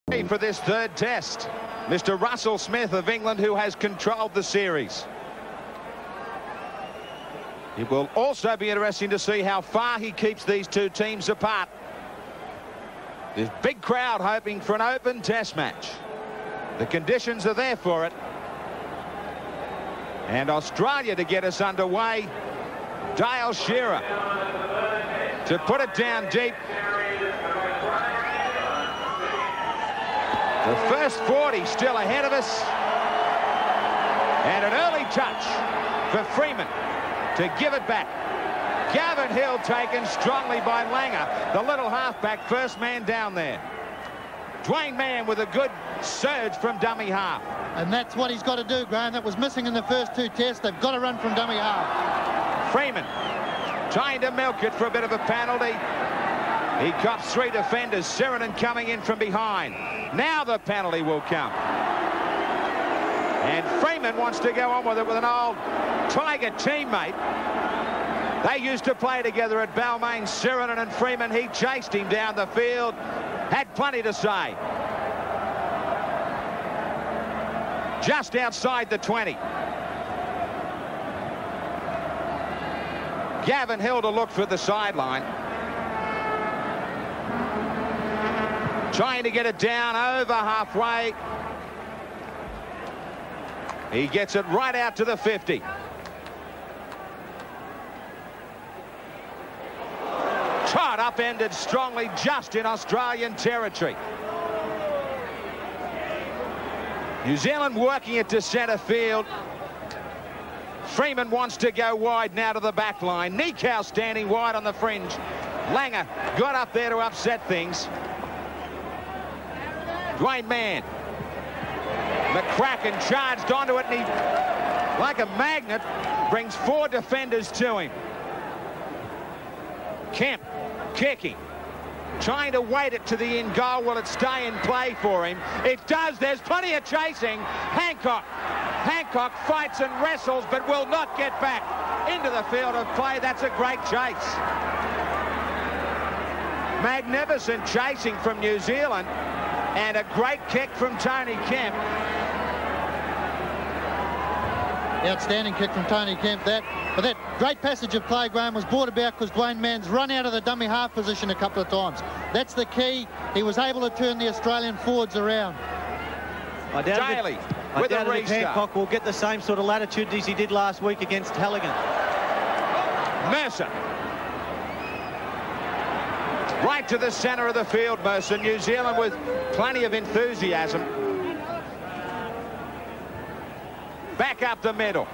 For this third test, Mr. Russell Smith of England, who has controlled the series. It will also be interesting to see how far he keeps these two teams apart. There's a big crowd hoping for an open test match. The conditions are there for it. And Australia to get us underway. Dale Shearer to put it down deep. The first 40 still ahead of us. And an early touch for Freeman to give it back. Gavin Hill taken strongly by Langer, the little halfback, first man down there. Dwayne Mann with a good surge from dummy half. And that's what he's got to do, Graham. That was missing in the first two tests. They've got to run from dummy half. Freeman trying to milk it for a bit of a penalty. He cops three defenders. Sirenen coming in from behind. Now the penalty will come. And Freeman wants to go on with it with an old Tiger teammate. They used to play together at Balmain, Sirenen and Freeman. He chased him down the field. Had plenty to say. Just outside the 20. Gavin Hill to look for the sideline. Trying to get it down over halfway. He gets it right out to the 50. Shot upended strongly just in Australian territory. New Zealand working it to centre field. Freeman wants to go wide now to the back line. Nikau standing wide on the fringe. Langer got up there to upset things. Dwayne Mann. McCracken charged onto it, and he, like a magnet, brings four defenders to him. Kemp kicking, trying to weight it to the in goal. Will it stay in play for him? It does. There's plenty of chasing. Hancock fights and wrestles, but will not get back into the field of play. That's a great chase. Magnificent chasing from New Zealand, and a great kick from Tony Kemp. Outstanding kick from Tony Kemp. But that great passage of play, Graham, was brought about because Dwayne Mann's run out of the dummy half position a couple of times. That's the key. He was able to turn the Australian forwards around. Daly with a restart. Hancock will get the same sort of latitude as he did last week against Halligan. Mercer. Right to the centre of the field, Mercer. New Zealand with plenty of enthusiasm. Back up the middle.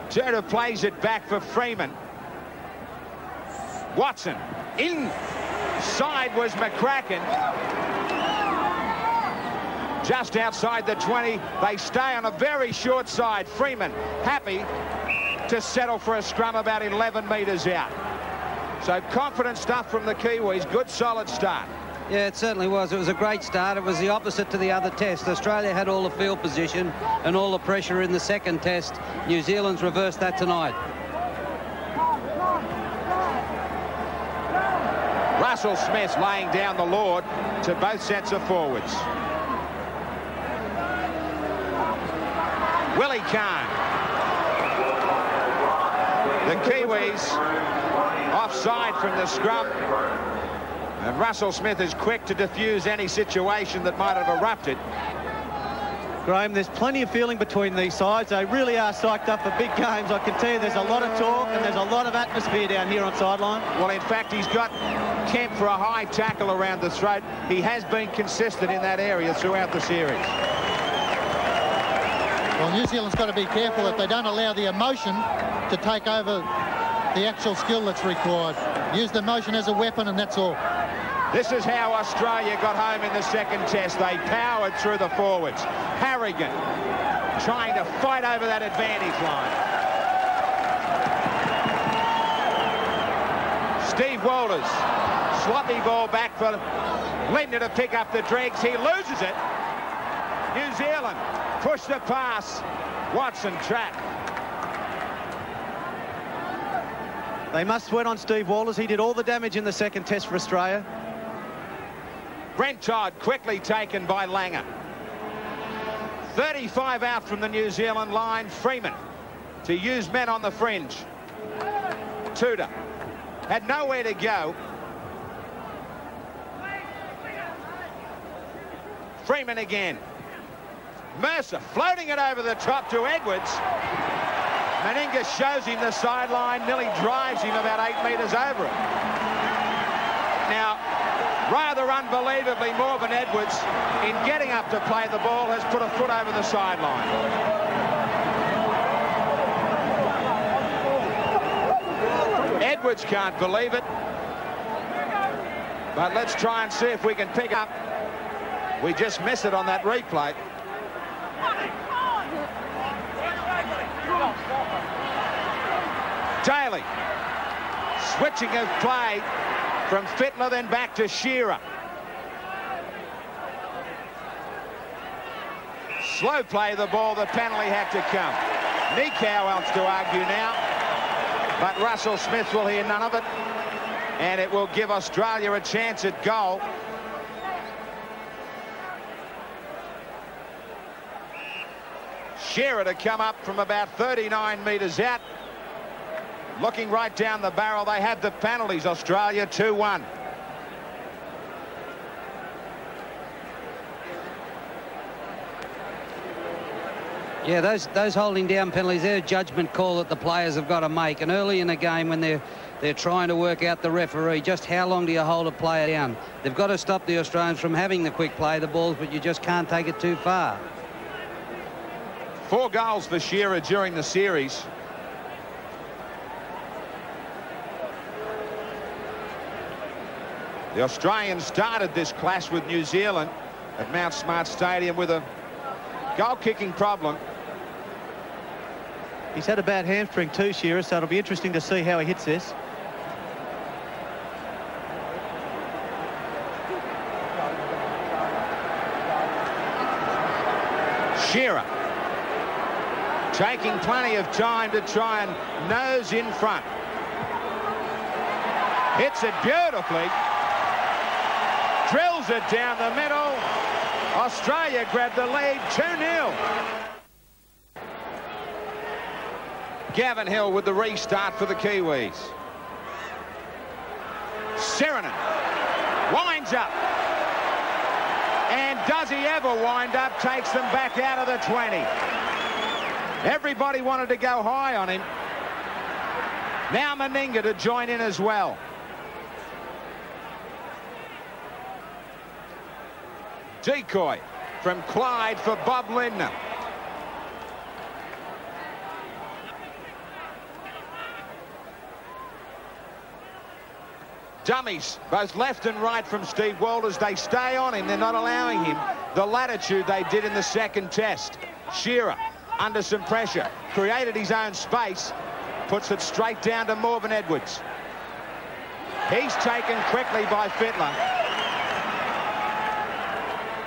Turner plays it back for Freeman. Watson. Inside was McCracken. Just outside the 20. They stay on a very short side. Freeman happy to settle for a scrum about 11 metres out. So confident stuff from the Kiwis. Good solid start. Yeah, it certainly was. It was a great start. It was the opposite to the other test. Australia had all the field position and all the pressure in the second test. New Zealand's reversed that tonight. Russell Smith laying down the Lord to both sets of forwards. Willie Kahn. The Kiwis offside from the scrum. And Russell Smith is quick to defuse any situation that might have erupted. Graham, there's plenty of feeling between these sides. They really are psyched up for big games. I can tell you there's a lot of talk and there's a lot of atmosphere down here on sideline. Well, in fact, he's got Kemp for a high tackle around the throat. He has been consistent in that area throughout the series. Well, New Zealand's got to be careful that they don't allow the emotion to take over the actual skill that's required. Use the emotion as a weapon, and that's all. This is how Australia got home in the second test. They powered through the forwards. Harrigan trying to fight over that advantage line. Steve Walters, sloppy ball back for Linder to pick up the dregs. He loses it. New Zealand push the pass. Watson trapped. They must sweat on Steve Walters. He did all the damage in the second test for Australia. Brent Todd quickly taken by Langer. 35 out from the New Zealand line. Freeman to use men on the fringe. Tudor had nowhere to go. Freeman again. Mercer floating it over the top to Edwards. Meninga shows him the sideline, nearly drives him about 8 metres over it. Now, rather unbelievably, Morgan Edwards, in getting up to play the ball, has put a foot over the sideline. Edwards can't believe it. But let's try and see if we can pick up. We just miss it on that replay. Daly switching of play from Fittler, then back to Shearer. Slow play the ball, the penalty had to come. Nikau wants to argue now, but Russell Smith will hear none of it, and it will give Australia a chance at goal. Shearer to come up from about 39 metres out. Looking right down the barrel. They had the penalties. Australia 2-1. Yeah, those holding down penalties, they're a judgment call that the players have got to make. And early in the game, when they're trying to work out the referee, just how long do you hold a player down? They've got to stop the Australians from having the quick play the balls, but you just can't take it too far. 4 goals for Shearer during the series. The Australians started this clash with New Zealand at Mount Smart Stadium with a goal-kicking problem. He's had a bad hamstring too, Shearer, so it'll be interesting to see how he hits this. Shearer taking plenty of time to try and nose in front. Hits it beautifully. Drills it down the middle. Australia grabbed the lead, 2-0. Gavin Hill with the restart for the Kiwis. Sirenen winds up. And does he ever wind up? Takes them back out of the 20. Everybody wanted to go high on him. Now Meninga to join in as well. Decoy from Clyde for Bob Lindner. Dummies, both left and right from Steve Walters. They stay on him. They're not allowing him the latitude they did in the second test. Shearer, under some pressure, created his own space, puts it straight down to Morgan Edwards. He's taken quickly by Fittler.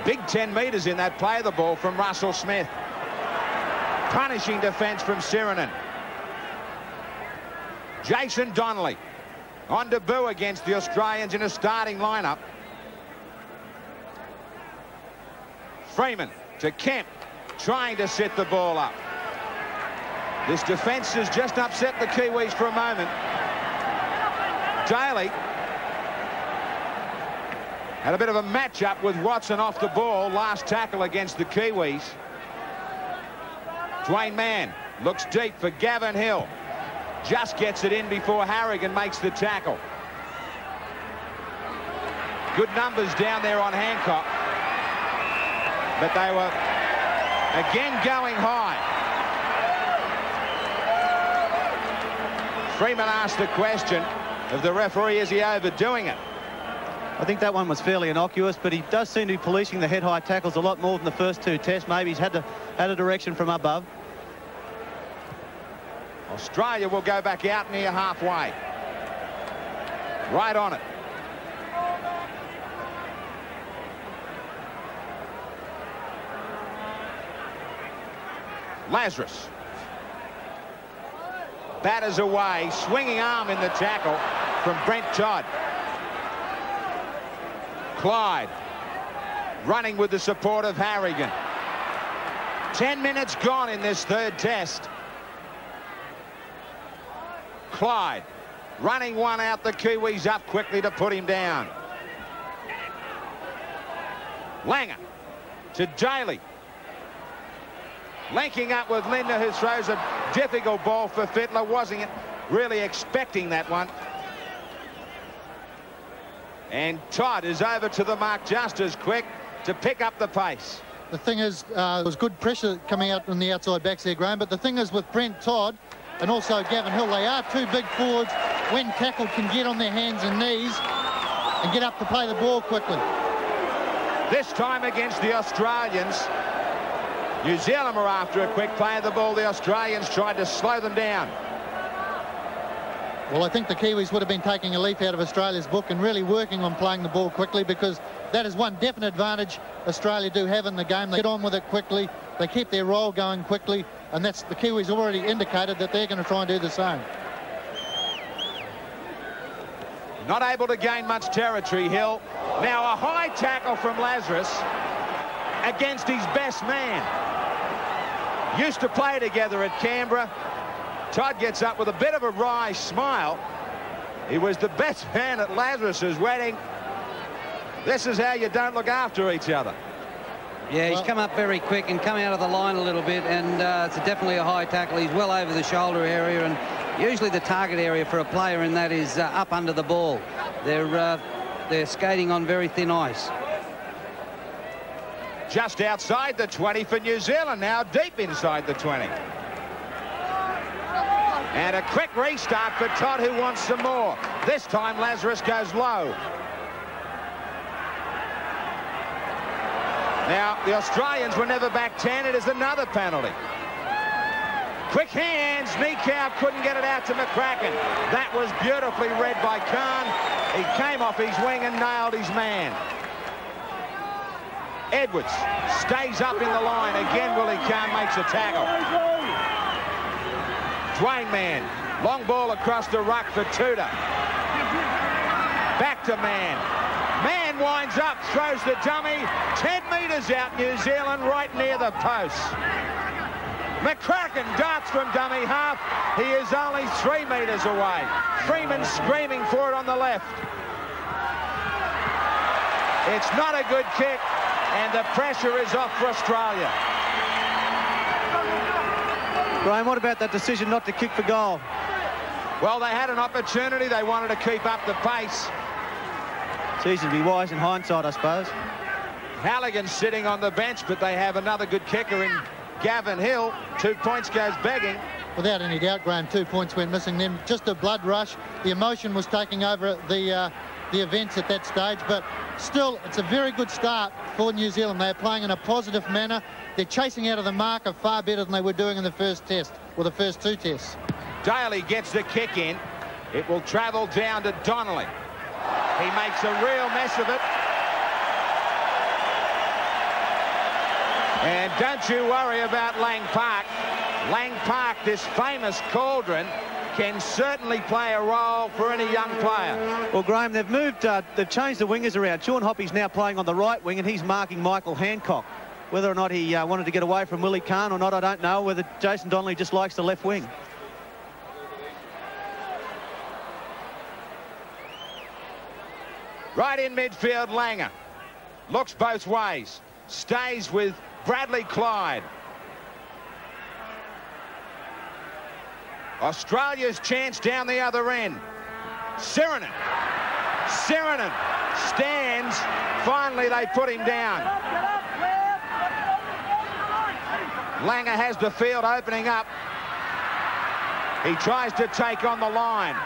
Big 10 metres in that play of the ball from Russell Smith. Punishing defence from Sirenen. Jason Donnelly on debut against the Australians in a starting lineup. Freeman to Kemp, trying to set the ball up. This defence has just upset the Kiwis for a moment. Daly had a bit of a match-up with Watson off the ball. Last tackle against the Kiwis. Dwayne Mann looks deep for Gavin Hill. Just gets it in before Harrigan makes the tackle. Good numbers down there on Hancock. But they were again going high. Freeman asked the question of the referee, is he overdoing it? I think that one was fairly innocuous, but he does seem to be policing the head-high tackles a lot more than the first 2 tests. Maybe he's had a direction from above. Australia will go back out near halfway. Right on it. Lazarus. batters away. Swinging arm in the tackle from Brent Todd. Clyde running with the support of Harrigan. 10 minutes gone in this third test. Clyde running one out, the Kiwis up quickly to put him down. Langer to Daly. Linking up with Linda, who throws a difficult ball for Fittler. Wasn't really expecting that one. And Todd is over to the mark just as quick to pick up the pace. The thing is, there was good pressure coming out on the outside backs there, Graham, but the thing is with Brent Todd and also Gavin Hill, they are two big forwards. When tackled, can get on their hands and knees and get up to play the ball quickly. This time against the Australians, New Zealand were after a quick play of the ball. The Australians tried to slow them down. Well, I think the Kiwis would have been taking a leaf out of Australia's book and really working on playing the ball quickly, because that is one definite advantage Australia do have in the game. They get on with it quickly, they keep their roll going quickly, and that's the Kiwis already indicated that they're going to try and do the same. Not able to gain much territory, Hill. Now a high tackle from Lazarus against his best man. Used to play together at Canberra. Todd gets up with a bit of a wry smile. He was the best man at Lazarus's wedding. This is how you don't look after each other. Yeah, he's come up very quick and come out of the line a little bit, and it's definitely a high tackle. He's well over the shoulder area, and usually the target area for a player in that is up under the ball. They're skating on very thin ice. Just outside the 20 for New Zealand, now deep inside the 20. And a quick restart for Todd, who wants some more. This time Lazarus goes low. Now, the Australians were never back 10. It is another penalty. Quick hands. Kneecap couldn't get it out to McCracken. That was beautifully read by Khan. He came off his wing and nailed his man. Edwards stays up in the line. Again, Willie Khan makes a tackle. Dwayne Mann. Long ball across the ruck for Tudor. Back to Mann. Mann winds up, throws the dummy. 10 metres out, New Zealand, right near the post. McCracken darts from dummy half. He is only 3 metres away. Freeman screaming for it on the left. It's not a good kick, and the pressure is off for Australia. Graham, what about that decision not to kick for goal? Well, they had an opportunity. They wanted to keep up the pace. It's easy to be wise in hindsight, I suppose. Halligan's sitting on the bench, but they have another good kicker in Gavin Hill. 2 points goes begging. Without any doubt, Graham, 2 points went missing. Then just a blood rush. The emotion was taking over the events at that stage, but still, it's a very good start for New Zealand. They're playing in a positive manner. They're chasing out of the marker far better than they were doing in the first test, or the first 2 tests. Daly gets the kick in. It will travel down to Donnelly. He makes a real mess of it. And don't you worry about Lang Park. Lang Park, this famous cauldron, can certainly play a role for any young player. Well, Graham, they've changed the wingers around. Sean Hoppy's now playing on the right wing, and he's marking Michael Hancock. Whether or not he wanted to get away from Willie Khan or not, I don't know. Whether Jason Donnelly just likes the left wing. Right in midfield, Langer. Looks both ways. Stays with Bradley Clyde. Australia's chance down the other end. Sirinen. Sirinen stands. Finally, they put him down. Langer has the field opening up. He tries to take on the line.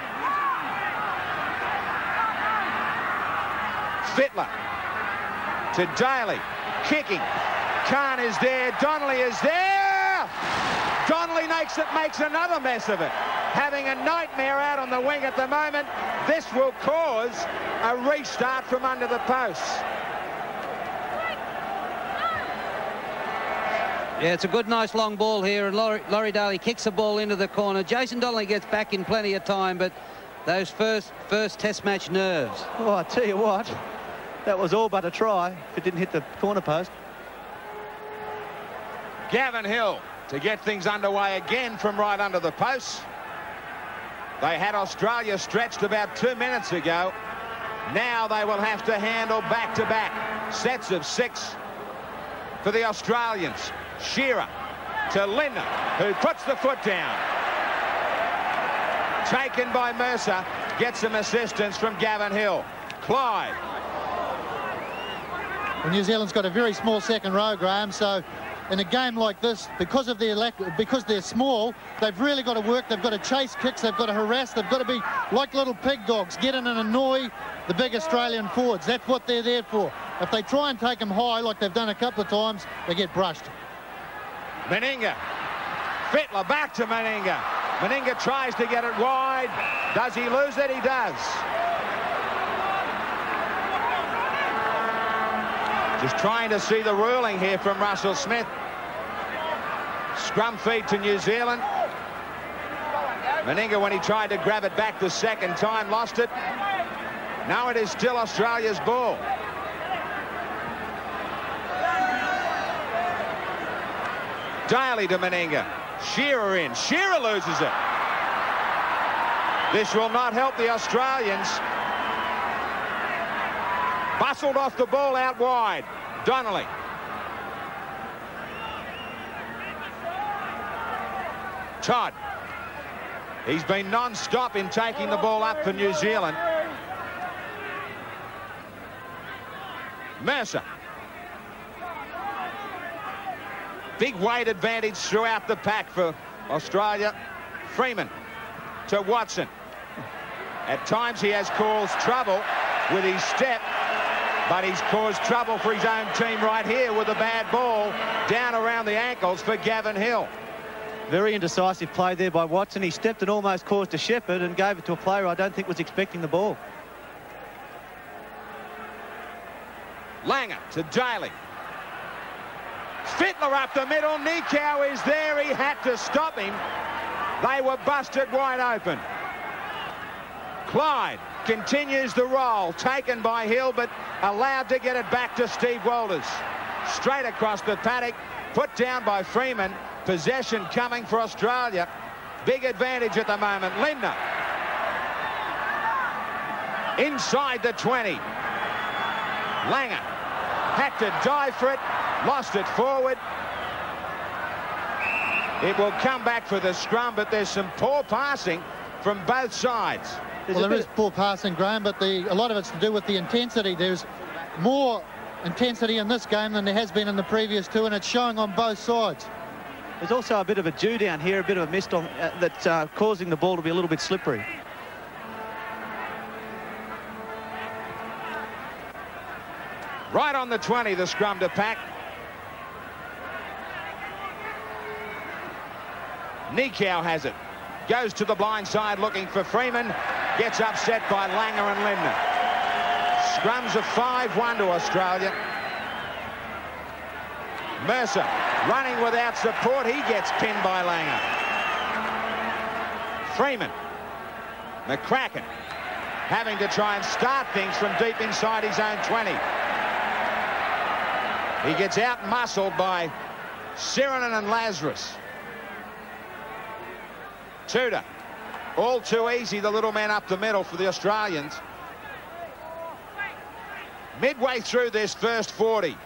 Fittler to Daly, kicking. Khan is there. Donnelly is there. Donnelly makes another mess of it. Having a nightmare out on the wing at the moment. This will cause a restart from under the posts. Yeah, it's a good, nice long ball here, and Laurie Daly kicks the ball into the corner. Jason Donnelly gets back in plenty of time, but those first Test match nerves. Oh, I tell you what, that was all but a try if it didn't hit the corner post. Gavin Hill to get things underway again from right under the post. They had Australia stretched about 2 minutes ago. Now they will have to handle back-to-back sets of 6 for the Australians. Shearer to Lindner, who puts the foot down. Taken by Mercer, gets some assistance from Gavin Hill. Clyde. Well, New Zealand's got a very small second row, Graham, so in a game like this, because they're small, they've really got to work. They've got to chase kicks, they've got to harass, they've got to be like little pig dogs, get in and annoy the big Australian forwards. That's what they're there for. If they try and take them high, like they've done a couple of times, they get brushed. Meninga. Fittler back to Meninga. Meninga tries to get it wide. Does he lose it? He does. Just trying to see the ruling here from Russell Smith. Scrum feed to New Zealand. Meninga, when he tried to grab it back the second time, lost it. Now it is still Australia's ball. Daly to Meninga. Shearer in. Shearer loses it. This will not help the Australians. Bustled off the ball out wide. Donnelly. Todd. He's been non-stop in taking the ball up for New Zealand. Mercer. Big weight advantage throughout the pack for Australia. Freeman to Watson. At times he has caused trouble with his step, but he's caused trouble for his own team right here with a bad ball down around the ankles for Gavin Hill. Very indecisive play there by Watson. He stepped and almost caused a shepherd and gave it to a player I don't think was expecting the ball. Langer to Daly. Fittler up the middle. Nikau is there. He had to stop him. They were busted wide open. Clyde continues the roll. Taken by Hill, but allowed to get it back to Steve Walters. Straight across the paddock. Put down by Freeman. Possession coming for Australia. Big advantage at the moment. Lindner. Inside the 20. Langer had to dive for it. Lost it forward. It will come back for the scrum, but there's some poor passing from both sides. Well, there is poor passing, Graham, but a lot of it's to do with the intensity. There's more intensity in this game than there has been in the previous two, and it's showing on both sides. There's also a bit of a dew down here, a bit of a mist on that's causing the ball to be a little bit slippery. Right on the 20, the scrum to pack. Nikau has it. Goes to the blind side looking for Freeman. Gets upset by Langer and Lindner. Scrums of 5-1 to Australia. Mercer running without support. He gets pinned by Langer. Freeman. McCracken having to try and start things from deep inside his own 20. He gets out-muscled by Sirinen and Lazarus. Tudor. All too easy, the little man up the middle for the Australians. Midway through this first 40.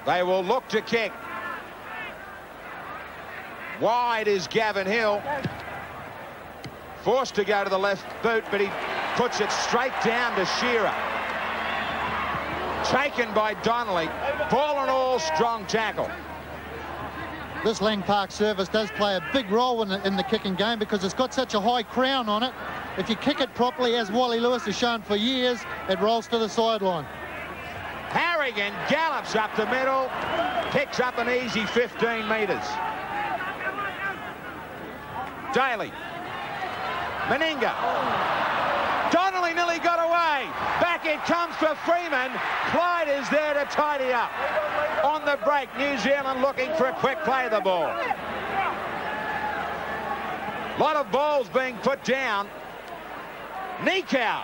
They will look to kick. Wide is Gavin Hill. Forced to go to the left boot, but he puts it straight down to Shearer. Taken by Donnelly. Ball and all, strong tackle. This Lang Park service does play a big role in the kicking game because it's got such a high crown on it. If you kick it properly, as Wally Lewis has shown for years, it rolls to the sideline. Harrigan gallops up the middle, picks up an easy 15 metres. Daly. Meninga. Donnelly nearly got away. Back it comes for Freeman. Clyde is there to tidy up. On the break, New Zealand looking for a quick play of the ball. A lot of balls being put down. Nikau.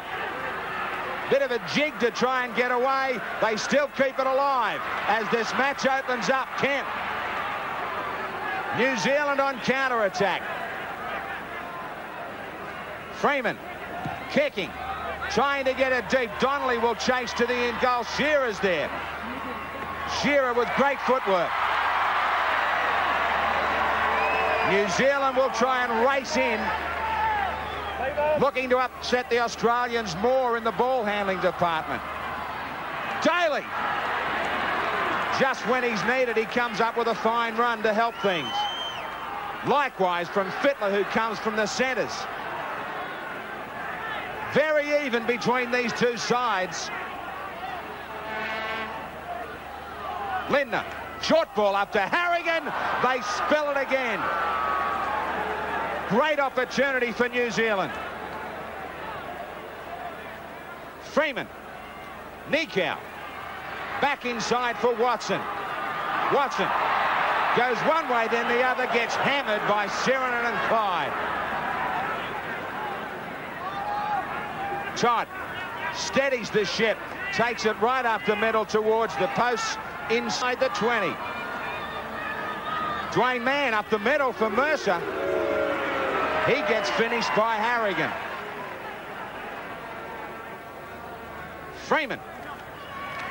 Bit of a jig to try and get away. They still keep it alive as this match opens up. Kemp. New Zealand on counter-attack. Freeman kicking, trying to get it deep. Donnelly will chase to the end goal. Shearer's there. Shearer with great footwork. New Zealand will try and race in, looking to upset the Australians more in the ball handling department. Daly. Just when he's needed, he comes up with a fine run to help things. Likewise from Fittler, who comes from the centres. Very even between these two sides. Lindner, short ball up to Harrigan. They spill it again. Great opportunity for New Zealand. Freeman, Nikau, back inside for Watson. Watson goes one way, then the other, gets hammered by Sirenen and Clyde. Todd steadies the ship, takes it right up the middle towards the posts inside the 20. Dwayne Mann up the middle for Mercer. He gets finished by Harrigan. Freeman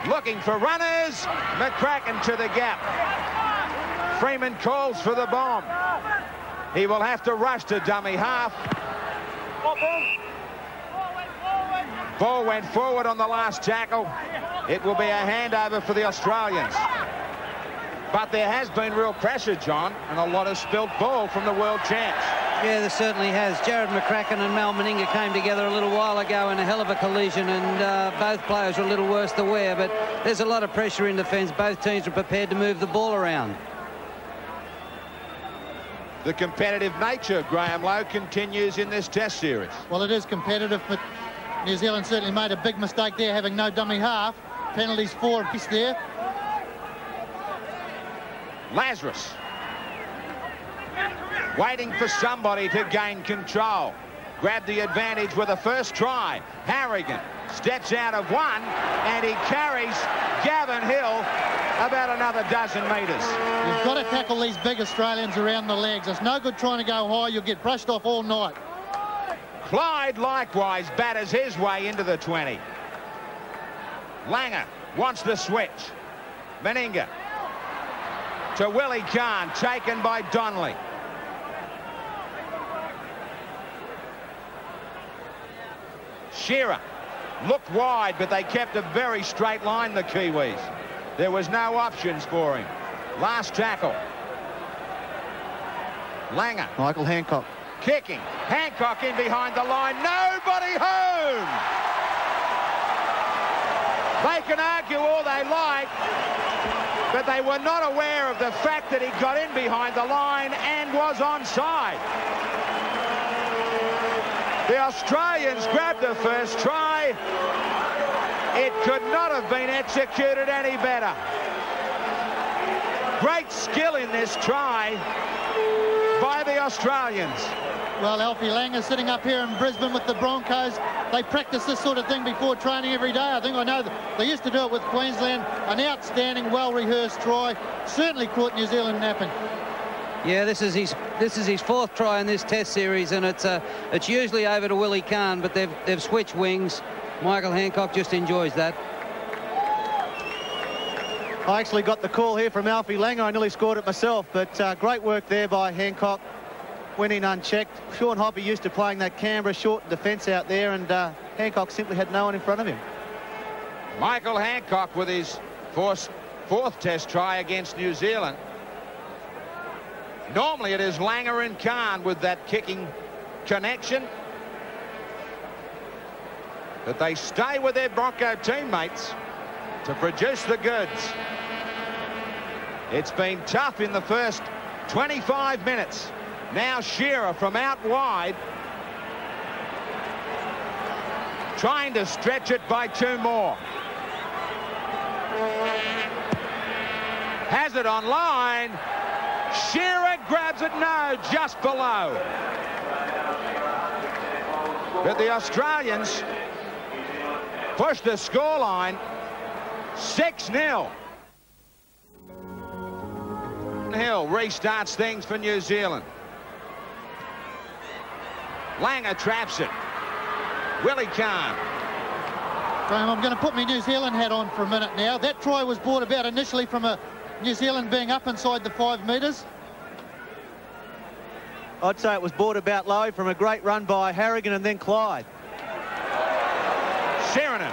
looking for runners. McCracken to the gap. Freeman calls for the bomb. He will have to rush to dummy half. Ball went forward on the last tackle. It will be a handover for the Australians. But there has been real pressure, John, and a lot of spilt ball from the world champs. Yeah, there certainly has. Jared McCracken and Mal Meninga came together a little while ago in a hell of a collision, and both players were a little worse to wear, but there's a lot of pressure in defence. Both teams are prepared to move the ball around. The competitive nature, Graham Lowe, continues in this test series. Well, it is competitive, but New Zealand certainly made a big mistake there, having no dummy half. Penalties for a piece there. Lazarus waiting for somebody to gain control. Grabbed the advantage with a first try. Harrigan steps out of one, and he carries Gavin Hill about another dozen metres. You've got to tackle these big Australians around the legs. It's no good trying to go high. You'll get brushed off all night. Clyde likewise batters his way into the 20. Langer wants the switch. Meninga to Willie Kahn, taken by Donnelly. Shearer looked wide, but they kept a very straight line, the Kiwis. There was no options for him. Last tackle. Langer. Michael Hancock. Kicking. Hancock in behind the line. Nobody home. They can argue all they like, but they were not aware of the fact that he got in behind the line and was onside. The Australians grabbed the first try. It could not have been executed any better. Great skill in this try by the Australians. Well, Alfie Langer sitting up here in Brisbane with the Broncos. They practice this sort of thing before training every day. I know they used to do it with Queensland. An outstanding, well-rehearsed try. Certainly caught New Zealand napping. Yeah, this is his fourth try in this test series, and it's usually over to Willie Kahn, but they've switched wings. Michael Hancock just enjoys that. I actually got the call here from Alfie Langer. I nearly scored it myself, but great work there by Hancock. Went in unchecked. Sean Hoppy used to playing that Canberra short defence out there, and Hancock simply had no one in front of him. Michael Hancock with his fourth test try against New Zealand. Normally it is Langer and Kahn with that kicking connection, but they stay with their Bronco teammates to produce the goods. It's been tough in the first 25 minutes. Now Shearer from out wide. Trying to stretch it by 2 more. Has it on line. Shearer grabs it. No, just below. But the Australians push the scoreline 6-0. Hill restarts things for New Zealand. Langer traps it. Willie Kahn. Graham, I'm going to put my New Zealand hat on for a minute now. That try was brought about initially from a New Zealand being up inside the 5 metres. I'd say it was brought about low from a great run by Harrigan and then Clyde. Sheridan.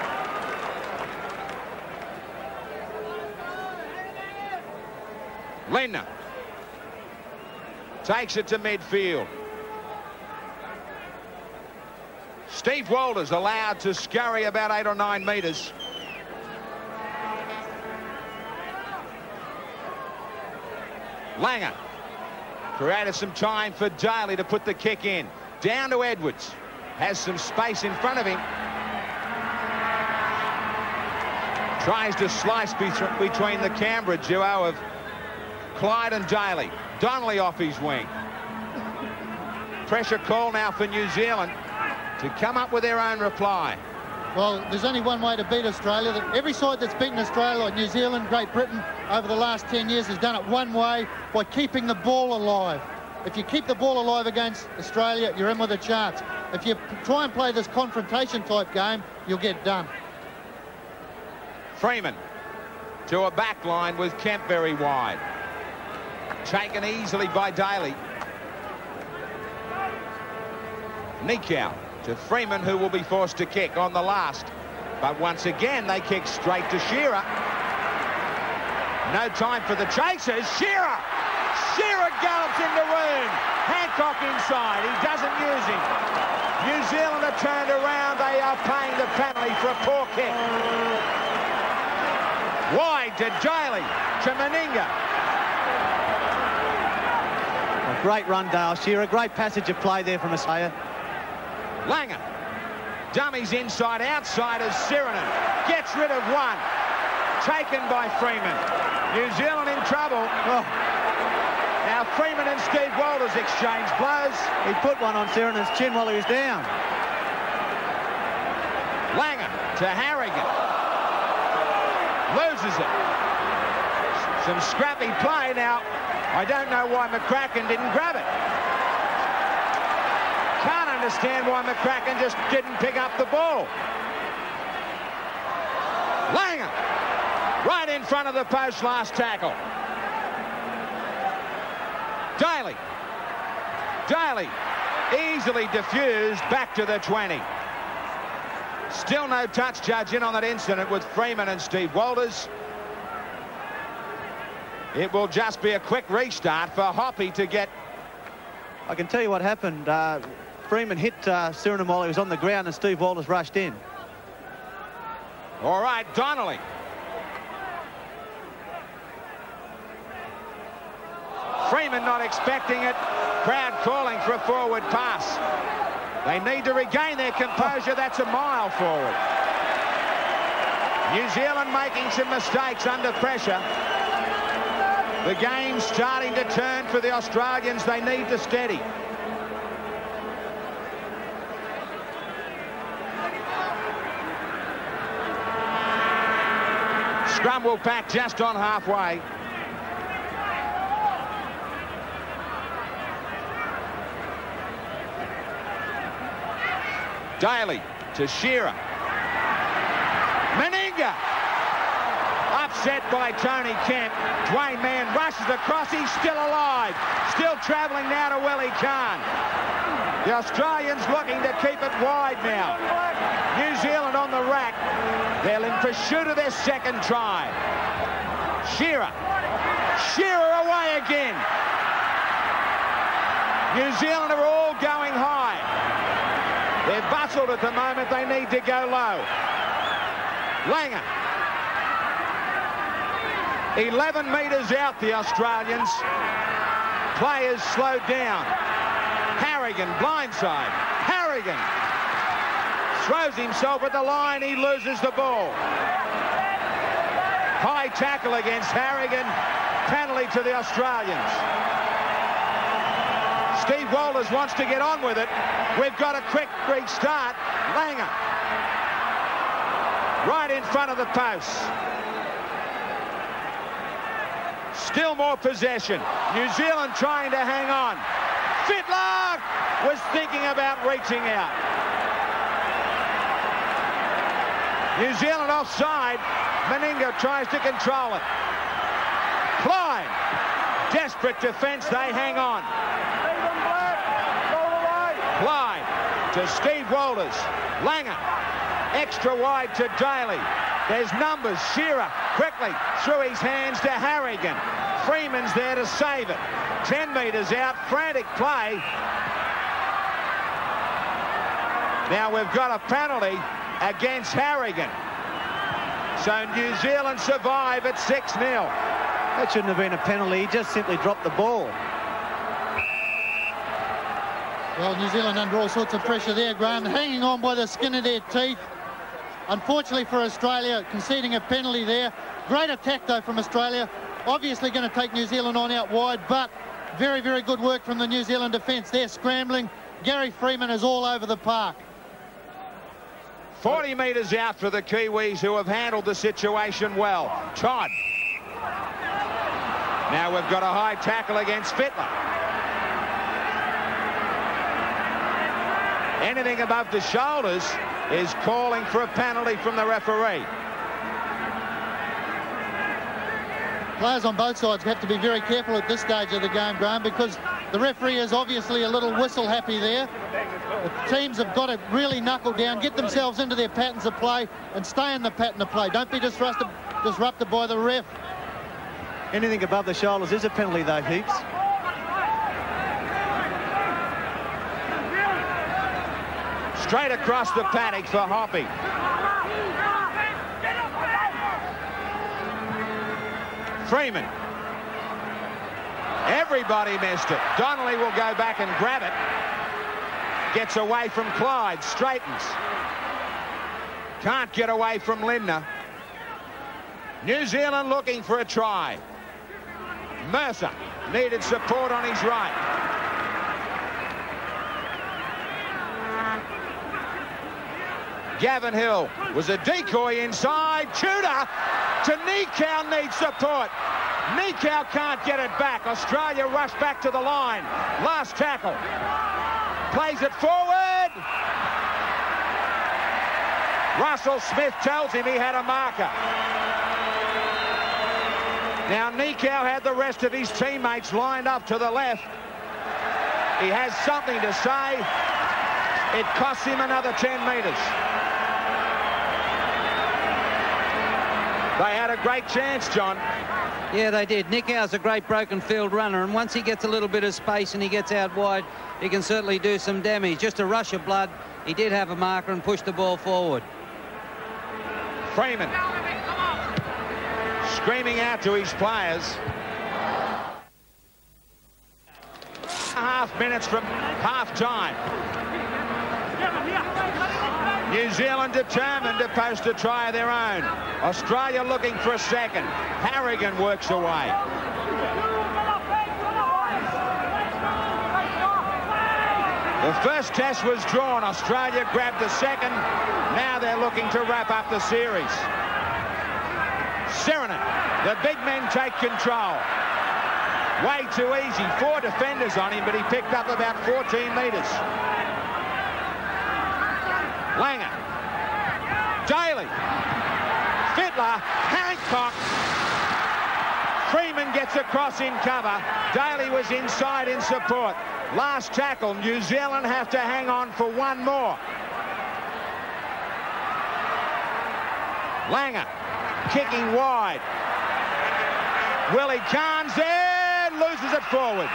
Lindner takes it to midfield. Steve Walters allowed to scurry about 8 or 9 metres. Langer created some time for Daly to put the kick in. Down to Edwards. Has some space in front of him. Tries to slice between the Canberra duo of Clyde and Daly. Donnelly off his wing. Pressure call now for New Zealand to come up with their own reply. Well, there's only one way to beat Australia. Every side that's beaten Australia, like New Zealand, Great Britain, over the last 10 years has done it one way, by keeping the ball alive. If you keep the ball alive against Australia, you're in with a chance. If you try and play this confrontation type game, you'll get done. Freeman to a back line with Kemp very wide. Taken easily by Daly. Nikau to Freeman, who will be forced to kick on the last. But once again, they kick straight to Shearer. No time for the chasers. Shearer! Shearer gallops into room. Hancock inside. He doesn't use him. New Zealand are turned around. They are paying the penalty for a poor kick. Wide to Daly, to Meninga. A great run, Dale Shearer. Great passage of play there from Australia. Langer. Dummies inside, outside as Sirenen. Gets rid of one. Taken by Freeman. New Zealand in trouble. Oh. Now Freeman and Steve Walters exchange blows. He put one on Sirenen's chin while he was down. Langer to Harrigan. Loses it. Some scrappy play. Now, I don't know why McCracken didn't grab it. Can't understand why McCracken just didn't pick up the ball. Langer, right in front of the post, last tackle. Daly. Daly, easily diffused back to the 20. Still no touch judge in on that incident with Freeman and Steve Walters. It will just be a quick restart for Hoppy to get... I can tell you what happened. Freeman hit Sirenen while he was on the ground and Steve Walters rushed in. All right, Donnelly. Freeman not expecting it. Crowd calling for a forward pass. They need to regain their composure. That's a mile forward. New Zealand making some mistakes under pressure. The game's starting to turn for the Australians. They need to steady. Scrum will pack just on halfway. Daly to Shearer. Meninga. Upset by Tony Kemp. Dwayne Mann rushes across. He's still alive. Still travelling now to Willie Kahn. The Australians looking to keep it wide now. New Zealand on the rack. They're in pursuit of their second try. Shearer. Shearer away again. New Zealand are all going high. They're bustled at the moment. They need to go low. Langer. 11 metres out, the Australians. Players slowed down. Harrigan, blindside. Harrigan. throws himself at the line. He loses the ball. High tackle against Harrigan. Penalty to the Australians. Steve Walters wants to get on with it. We've got a quick restart. Langer. Right in front of the posts. Still more possession. New Zealand trying to hang on. Fittler was thinking about reaching out. New Zealand offside. Meninga tries to control it. Clyde. Desperate defence. They hang on. Clyde to Steve Walters. Langer. Extra wide to Daly. There's numbers. Shearer quickly through his hands to Harrigan. Freeman's there to save it. 10 metres out. Frantic play. Now we've got a penalty against Harrigan. So New Zealand survive at 6-0. That shouldn't have been a penalty. He just simply dropped the ball. Well, New Zealand under all sorts of pressure there, Graham, hanging on by the skin of their teeth. Unfortunately for Australia, conceding a penalty there. Great attack, though, from Australia. Obviously going to take New Zealand on out wide, but very, very good work from the New Zealand defence. They're scrambling. Gary Freeman is all over the park. 40 metres out for the Kiwis, who have handled the situation well. Todd. Now we've got a high tackle against Fittler. Anything above the shoulders is calling for a penalty from the referee. Players on both sides have to be very careful at this stage of the game, Graham, because the referee is obviously a little whistle happy there. The teams have got to really knuckle down, get themselves into their patterns of play and stay in the pattern of play. Don't be disrupted by the ref. Anything above the shoulders is a penalty, though, Heaps. Straight across the paddock for Hoppy. Freeman. Everybody missed it. Donnelly will go back and grab it. Gets away from Clyde. Straightens. Can't get away from Lindner. New Zealand looking for a try. Mercer needed support on his right. Gavin Hill was a decoy inside. Tudor to Nikau, needs support. Nikau can't get it back. Australia rush back to the line. Last tackle. Plays it forward. Russell Smith tells him he had a marker. Now Nikau had the rest of his teammates lined up to the left. He has something to say. It costs him another 10 metres. They had a great chance, John. Yeah, they did. Nikau's a great broken field runner, and once he gets a little bit of space and he gets out wide, he can certainly do some damage. Just a rush of blood. He did have a marker and pushed the ball forward. Freeman screaming out to his players. 1.5 minutes from half-time. New Zealand determined to post a try of their own. Australia looking for a second. Harrigan works away. The first test was drawn. Australia grabbed the second. Now they're looking to wrap up the series. Serenat, the big men take control. Way too easy. 4 defenders on him, but he picked up about 14 metres. Langer. Daly. Fittler. Hancock. Freeman gets across in cover. Daly was inside in support. Last tackle. New Zealand have to hang on for one more. Langer. Kicking wide. Willie Carnes there. Loses it forward.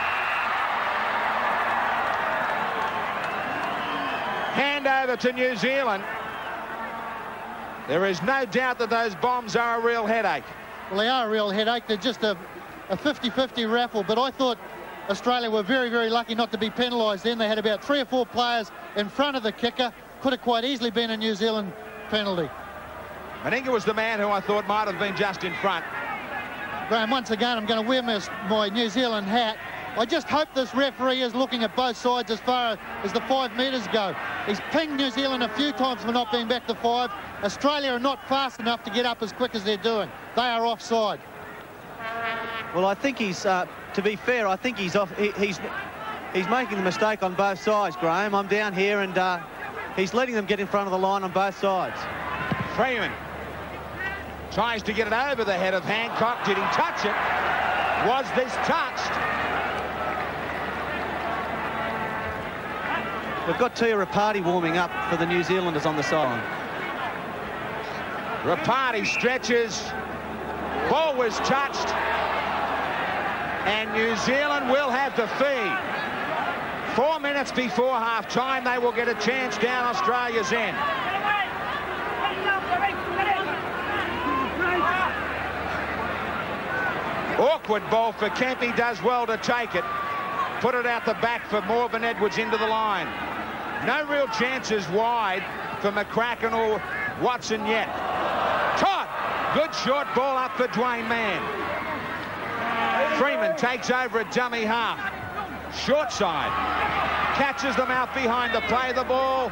Hand over to New Zealand. There is no doubt that those bombs are a real headache. Well, they are a real headache. They're just a 50-50 raffle, but I thought Australia were very, very lucky not to be penalised then. They had about 3 or 4 players in front of the kicker. could have quite easily been a New Zealand penalty. Meninga was the man who I thought might have been just in front. Graham, once again, I'm going to wear my New Zealand hat. I just hope this referee is looking at both sides as far as the 5 metres go. He's pinged New Zealand a few times for not being back to 5. Australia are not fast enough to get up as quick as they're doing. They are offside. Well, I think he's, to be fair, I think he's off. He's making the mistake on both sides, Graham. I'm down here, and he's letting them get in front of the line on both sides. Freeman tries to get it over the head of Hancock. Did he touch it? Was this touched? We've got Tia Rapati warming up for the New Zealanders on the sideline. Rapati stretches. Ball was touched. And New Zealand will have the feed. 4 minutes before half-time, they will get a chance down Australia's end. Awkward ball for Kemp. He does well to take it. Put it out the back for Morven Edwards into the line. No real chances wide for McCracken or Watson yet. Todd, good short ball up for Dwayne Mann. Freeman takes over at dummy half. Short side. Catches them out behind the play. The ball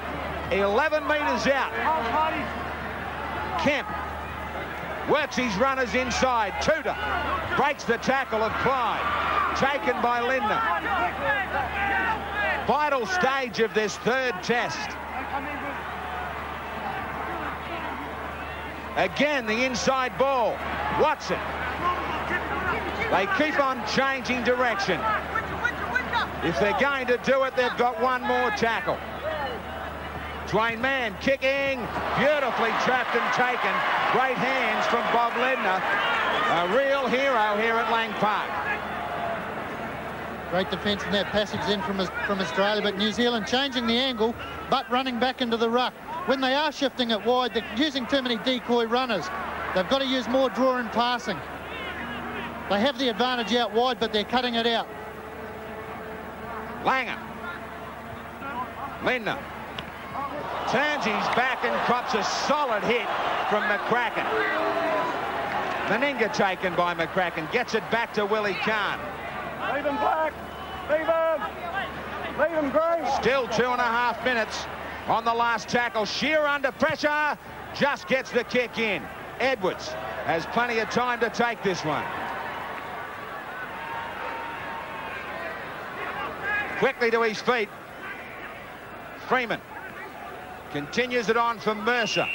11 metres out. Kemp works his runners inside. Tudor breaks the tackle of Clyde. Taken by Lindner. Vital stage of this third test. Again, the inside ball. Watson. They keep on changing direction. If they're going to do it, they've got one more tackle. Dwayne Mann kicking. Beautifully trapped and taken. Great hands from Bob Lindner. A real hero here at Lang Park. Great defence in that passage then from Australia, but New Zealand changing the angle, but running back into the ruck. When they are shifting it wide, they're using too many decoy runners. They've got to use more draw and passing. They have the advantage out wide, but they're cutting it out. Langer. Lindner. Turns his back and cops a solid hit from McCracken. Meninga taken by McCracken. Gets it back to Willie Kahn. Leave him, Black. Leave him. Leave him, Gray. Still 2.5 minutes on the last tackle. Shearer under pressure. Just gets the kick in. Edwards has plenty of time to take this one. Quickly to his feet. Freeman continues it on for Mercer.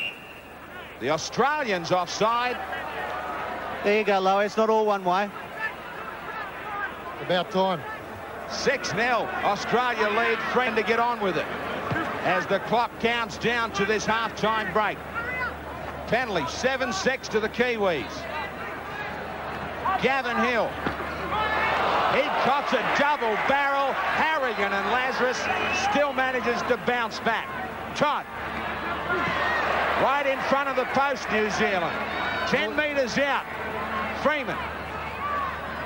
The Australians offside. There you go, Lowe. It's not all one way. About time. 6-0. Australia lead. Friend to get on with it as the clock counts down to this half-time break. Penalty 7-6 to the Kiwis. Gavin Hill. He cops a double barrel. Harrigan and Lazarus still manages to bounce back. Todd. Right in front of the post, New Zealand. 10 metres out. Freeman.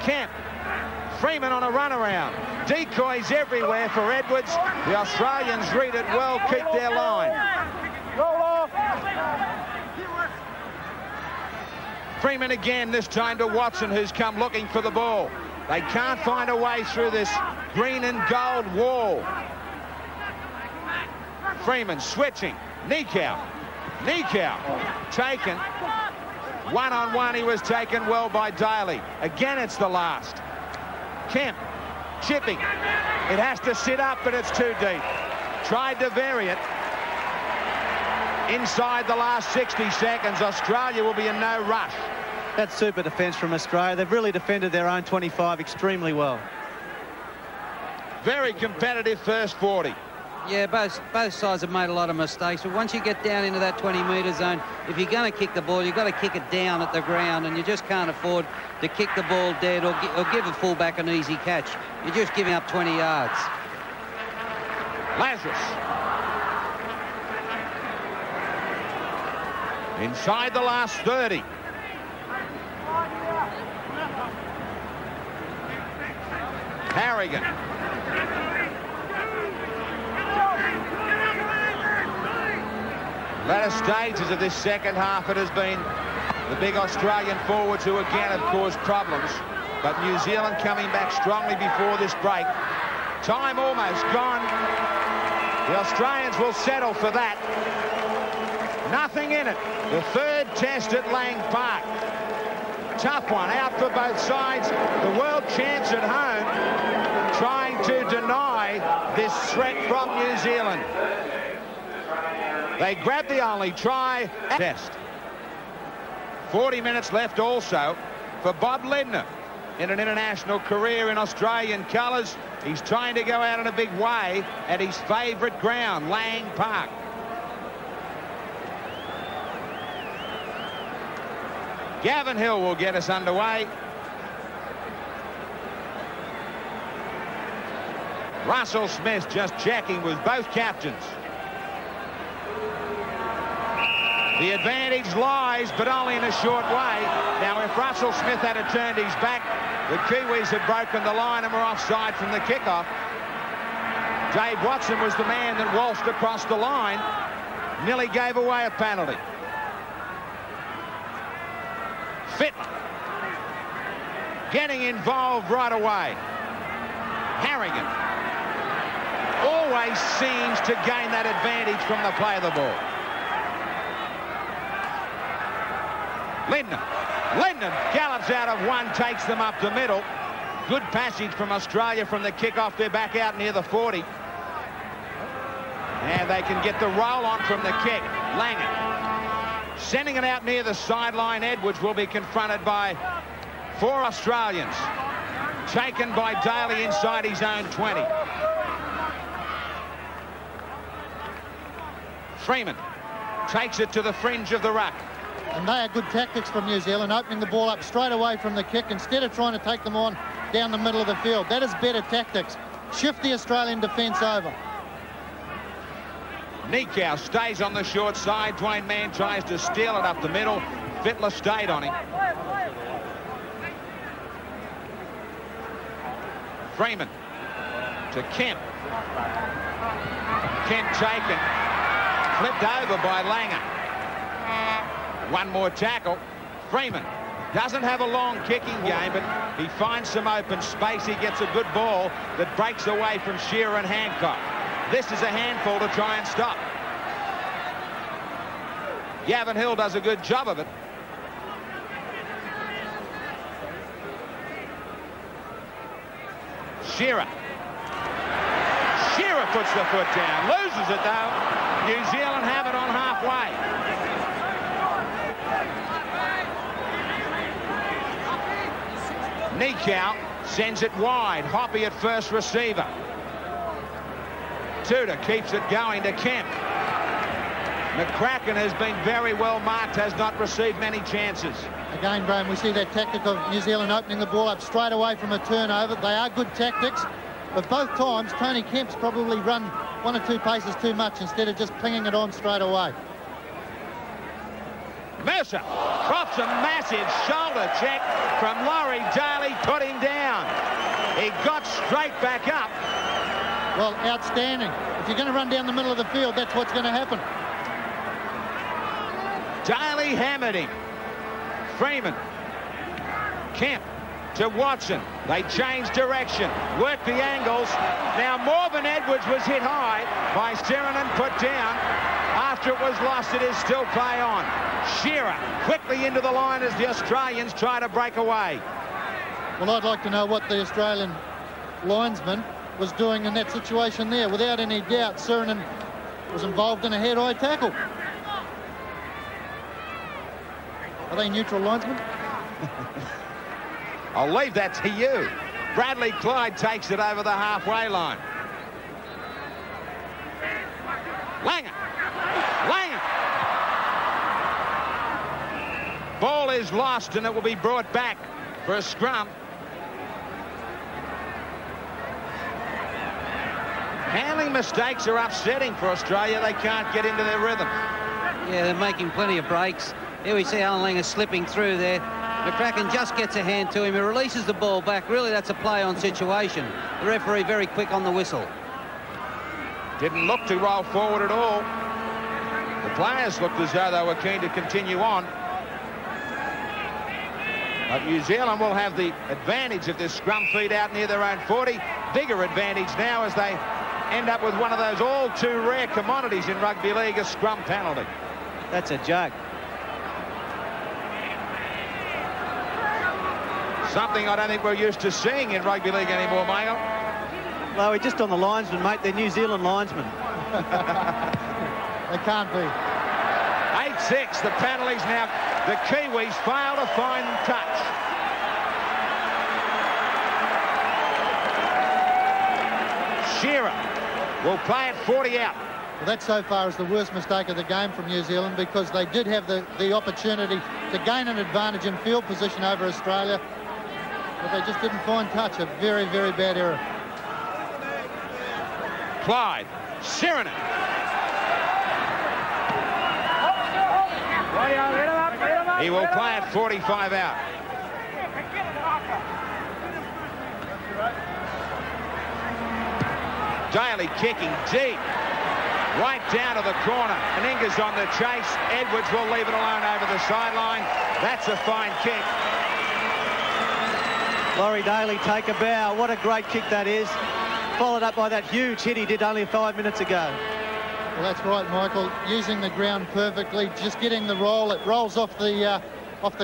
Kemp. Freeman on a runaround. Decoys everywhere for Edwards. The Australians read it well, keep their line. Freeman again, this time to Watson, who's come looking for the ball. They can't find a way through this green and gold wall. Freeman switching. Nikau. Nikau taken. One-on-one, he was taken well by Daly. Again, it's the last. Kemp chipping. It has to sit up, but it's too deep. Tried to vary it. Inside the last 60 seconds, Australia will be in no rush. That's super defence from Australia. They've really defended their own 25 extremely well. Very competitive first 40. Yeah, both sides have made a lot of mistakes, but once you get down into that 20-metre zone, if you're going to kick the ball, you've got to kick it down at the ground, and you just can't afford to kick the ball dead or give a fullback an easy catch. You're just giving up 20 yards. Lazarus. Inside the last 30. Harrigan. Latter stages of this second half, it has been the big Australian forwards who again have caused problems. But New Zealand coming back strongly before this break. Time almost gone. The Australians will settle for that. Nothing in it. The third test at Lang Park. Tough one out for both sides. The world champs at home trying to deny this threat from New Zealand. They grabbed the only try. Test. 40 minutes left also for Bob Ledner in an international career in Australian colours. He's trying to go out in a big way at his favourite ground, Lang Park. Gavin Hill will get us underway. Russell Smith just checking with both captains. The advantage lies, but only in a short way. Now, if Russell Smith had turned his back, the Kiwis had broken the line and were offside from the kickoff. Dave Watson was the man that waltzed across the line. Nearly gave away a penalty. Fittler getting involved right away. Harrigan always seems to gain that advantage from the play of the ball. Linden gallops out of one, takes them up the middle. Good passage from Australia from the kickoff. They're back out near the 40. And they can get the roll on from the kick. Langer sending it out near the sideline. Edwards will be confronted by 4 Australians. Taken by Daly inside his own 20. Freeman takes it to the fringe of the ruck. And they are good tactics from New Zealand, opening the ball up straight away from the kick instead of trying to take them on down the middle of the field. That is better tactics. Shift the Australian defence over. Nikau stays on the short side. Dwayne Mann tries to steal it up the middle. Fittler stayed on him. Freeman to Kemp. Kemp taken. Flipped over by Langer. One more tackle. Freeman doesn't have a long kicking game, but he finds some open space. He gets a good ball that breaks away from Shearer and Hancock. This is a handful to try and stop. Gavin Hill does a good job of it. Shearer puts the foot down, loses it though. New Zealand have it on halfway. Nikau sends it wide. Hoppy at first receiver. Tudor keeps it going to Kemp. McCracken has been very well marked, has not received many chances. Again, Graham, we see that tactic of New Zealand opening the ball up straight away from a turnover. They are good tactics, but both times Tony Kemp's probably run 1 or 2 paces too much instead of just pinging it on straight away. Mercer drops a massive shoulder check from Laurie. Daly put him down. He got straight back up. Well, outstanding. If you're going to run down the middle of the field, that's what's going to happen. Daly hammered him. Freeman. Kemp to Watson. They change direction. Work the angles. Now Morvan Edwards was hit high by Stirranen, put down. After it was lost, it is still play on. Shearer quickly into the line as the Australians try to break away. Well, I'd like to know what the Australian linesman was doing in that situation there. Without any doubt, Stirranen was involved in a head-eye tackle. Are they neutral linesmen? I'll leave that to you. Bradley Clyde takes it over the halfway line. Langer. Ball is lost and it will be brought back for a scrum. Handling mistakes are upsetting for Australia. They can't get into their rhythm. Yeah, they're making plenty of breaks. Here we see Alan Langer slipping through there. McCracken just gets a hand to him. He releases the ball back. Really, that's a play-on situation. The referee very quick on the whistle. Didn't look to roll forward at all. The players looked as though they were keen to continue on. But New Zealand will have the advantage of this scrum feed out near their own 40. Bigger advantage now as they end up with one of those all too rare commodities in rugby league, a scrum penalty. That's a joke. Something I don't think we're used to seeing in rugby league anymore, Michael. Well, we're just on the linesmen, mate. They're New Zealand linesmen. They can't be. 8-6, the penalties now. The Kiwis fail to find touch. Shearer will play it 40 out. Well, that so far is the worst mistake of the game from New Zealand, because they did have the opportunity to gain an advantage in field position over Australia, but they just didn't find touch. A very, very bad error. Clyde, Sheeran. He will play it 45 out. Daly kicking deep, right down to the corner. Meninga's on the chase. Edwards will leave it alone over the sideline. That's a fine kick. Laurie Daly, take a bow. What a great kick that is. Followed up by that huge hit he did only 5 minutes ago. Well, that's right, Michael. Using the ground perfectly, just getting the roll. It rolls off the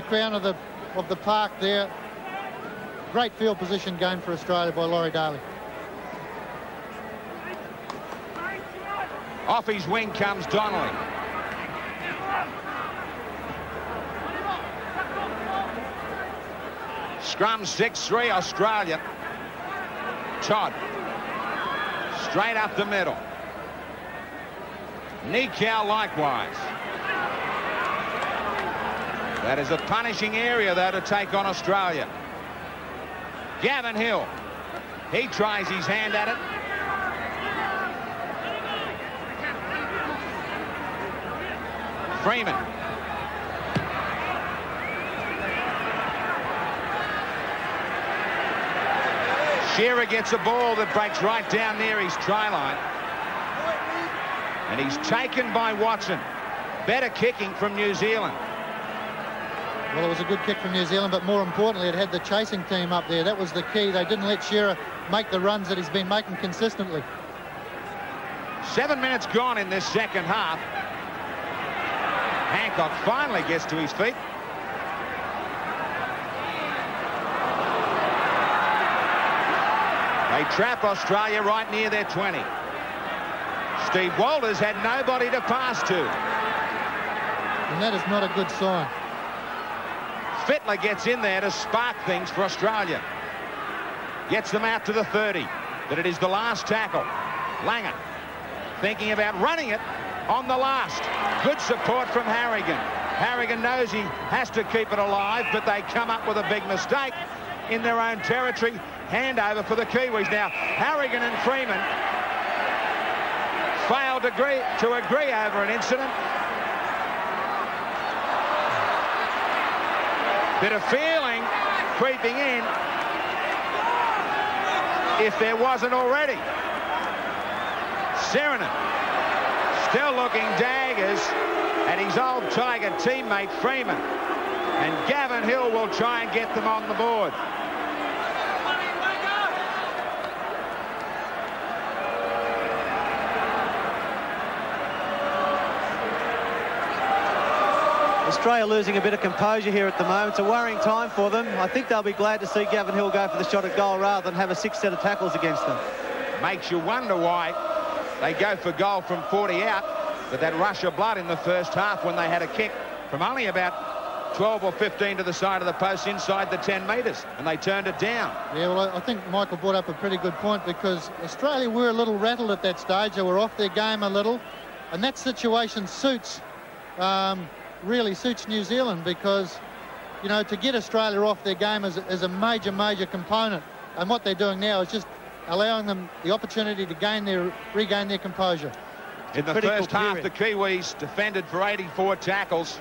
crown of the park there. Great field position game for Australia by Laurie Daly. Off his wing comes Donnelly. Scrum 6-3 Australia. Todd. Straight up the middle. Nikau likewise. That is a punishing area, though, to take on Australia. Gavin Hill. He tries his hand at it. Freeman. Shearer gets a ball that breaks right down near his try line. And he's taken by Watson. Better kicking from New Zealand. Well, it was a good kick from New Zealand, but more importantly, it had the chasing team up there. That was the key. They didn't let Shearer make the runs that he's been making consistently. 7 minutes gone in this second half. Hancock finally gets to his feet. They trap Australia right near their 20. Steve Walters had nobody to pass to. And that is not a good sign. Fittler gets in there to spark things for Australia. Gets them out to the 30. But it is the last tackle. Langer thinking about running it on the last. Good support from Harrigan. Harrigan knows he has to keep it alive, but they come up with a big mistake in their own territory. Handover for the Kiwis. Now, Harrigan and Freeman failed to agree over an incident. Bit of feeling creeping in, if there wasn't already. Serenin still looking daggers at his old Tiger teammate Freeman. And Gavin Hill will try and get them on the board. Australia losing a bit of composure here at the moment. It's a worrying time for them. I think they'll be glad to see Gavin Hill go for the shot at goal rather than have a 6 set of tackles against them. Makes you wonder why they go for goal from 40 out, but that rush of blood in the first half when they had a kick from only about 12 or 15 to the side of the post inside the 10 metres, and they turned it down. Yeah, well, I think Michael brought up a pretty good point, because Australia were a little rattled at that stage. They were off their game a little, and that situation suits really suits New Zealand, because, you know, to get Australia off their game is a major component. And what they're doing now is just allowing them the opportunity to regain their composure. In the first half, the Kiwis defended for 84 tackles.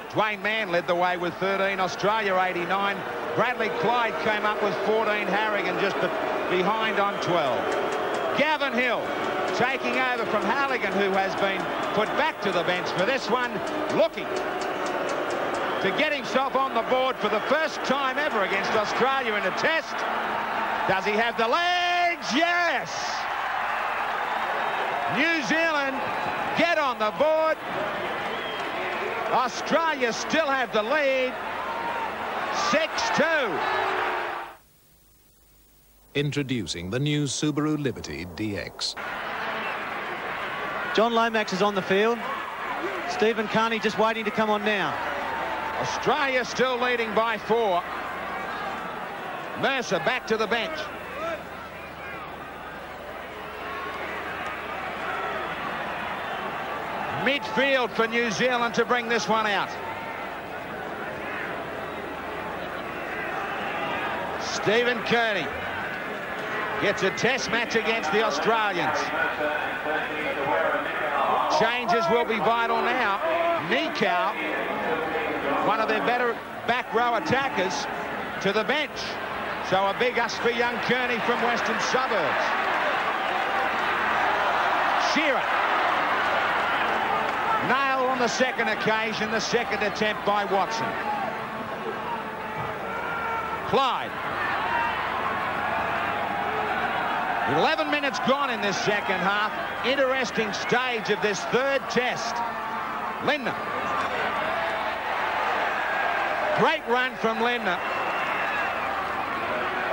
Dwayne Mann led the way with 13, Australia 89. Bradley Clyde came up with 14, Harrigan just behind on 12. Gavin Hill taking over from Halligan, who has been put back to the bench for this one, looking to get himself on the board for the first time ever against Australia in a test. Does he have the legs? Yes! New Zealand get on the board. Australia still have the lead. 6-2. Introducing the new Subaru Liberty DX. John Lomax is on the field. Stephen Carney just waiting to come on now. Australia still leading by 4. Mercer back to the bench. Midfield for New Zealand to bring this one out. Stephen Kearney gets a test match against the Australians. Changes will be vital now. Nikau, one of their better back row attackers, to the bench. So a big us for young Kearney from Western Suburbs. Shearer. Nail on the second occasion, the second attempt by Watson. Clyde. 11 minutes gone in this second half. Interesting stage of this third test. Lindner. Great run from Lindner.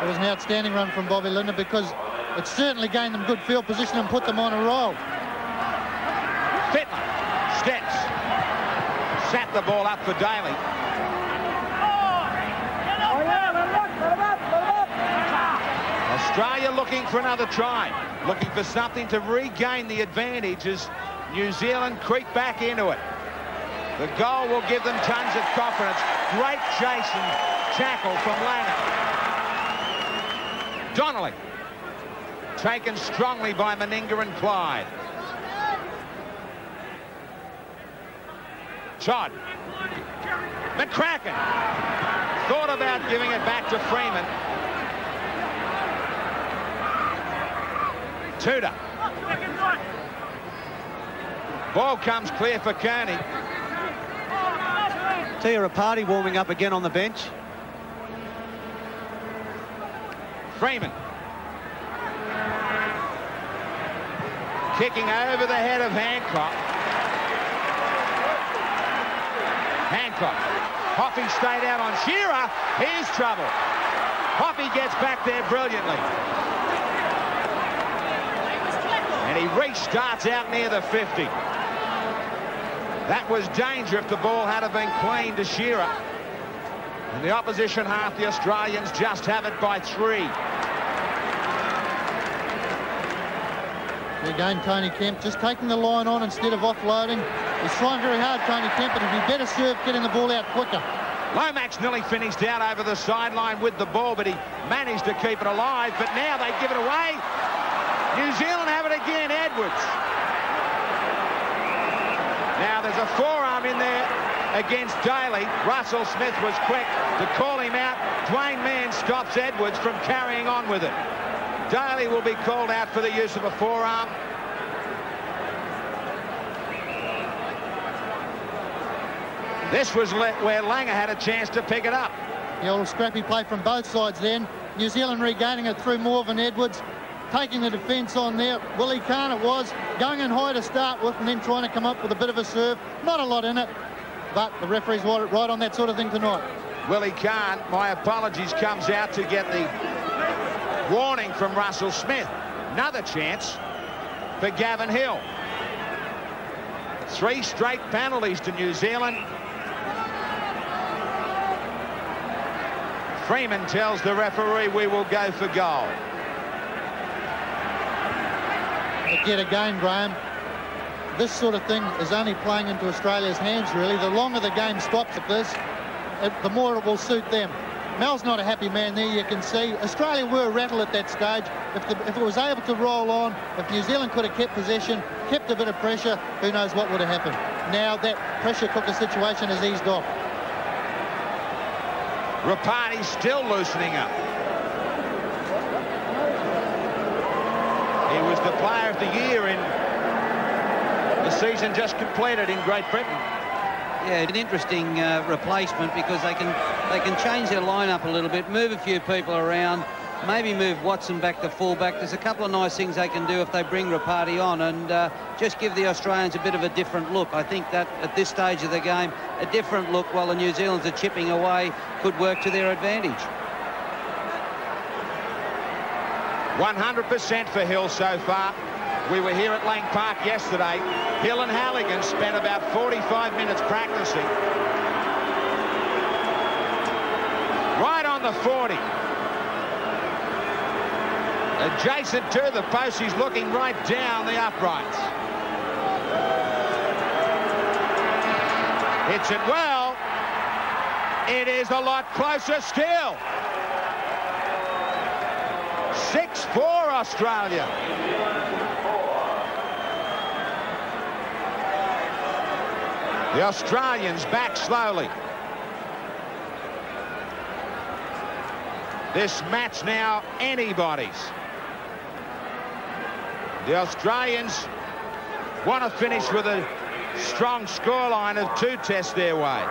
It was an outstanding run from Bobby Lindner because it certainly gained them good field position and put them on a roll. Fittler steps. Sat the ball up for Daly. Australia looking for another try, looking for something to regain the advantage as New Zealand creep back into it. The goal will give them tons of confidence. Great chase and tackle from Langer. Donnelly, taken strongly by Meninga and Clyde. Todd. McCracken thought about giving it back to Freeman. Tudor. Ball comes clear for Kearney. Tia Rapati warming up again on the bench. Freeman. Kicking over the head of Hancock. Hancock. Hoffey stayed out on Shearer. Here's trouble. Hoffey gets back there brilliantly. And he restarts out near the 50. That was danger if the ball had been clean to Shearer. In the opposition half, the Australians just have it by 3. Again, Tony Kemp just taking the line on instead of offloading. He's trying very hard, Tony Kemp, but it'd be better served getting the ball out quicker. Lomax nearly finished out over the sideline with the ball, but he managed to keep it alive. But now they give it away. New Zealand have it again, Edwards. Now there's a forearm in there against Daly. Russell Smith was quick to call him out. Dwayne Mann stops Edwards from carrying on with it. Daly will be called out for the use of a forearm. This was where Langer had a chance to pick it up. The old scrappy play from both sides then. New Zealand regaining it through Morven Edwards, taking the defence on there. Willie Kahn it was, going in high to start with and then trying to come up with a bit of a serve. Not a lot in it, but the referee's right on that sort of thing tonight. Willie Kahn, my apologies, comes out to get the warning from Russell Smith. Another chance for Gavin Hill. 3 straight penalties to New Zealand. Freeman tells the referee we will go for goal. But yet again, Graham, this sort of thing is only playing into Australia's hands, really. The longer the game stops at this, the more it will suit them. Mel's not a happy man there, you can see. Australia were rattled at that stage. If it was able to roll on, if New Zealand could have kept possession, kept a bit of pressure, who knows what would have happened. Now that pressure cooker situation has eased off. Rapati's still loosening up. He was the player of the year in the season just completed in Great Britain. Yeah, an interesting replacement, because they can change their lineup a little bit, move a few people around, maybe move Watson back to fullback. There's a couple of nice things they can do if they bring Rapati on, and just give the Australians a bit of a different look. I think that at this stage of the game, a different look while the New Zealanders are chipping away could work to their advantage. 100% for Hill so far. We were here at Lang Park yesterday. Hill and Halligan spent about 45 minutes practicing. Right on the 40. Adjacent to the post, he's looking right down the uprights. Hits it well. It is a lot closer still. 6-4 Australia. The Australians back slowly. This match now anybody's. The Australians want to finish with a strong scoreline of 2 tests their way.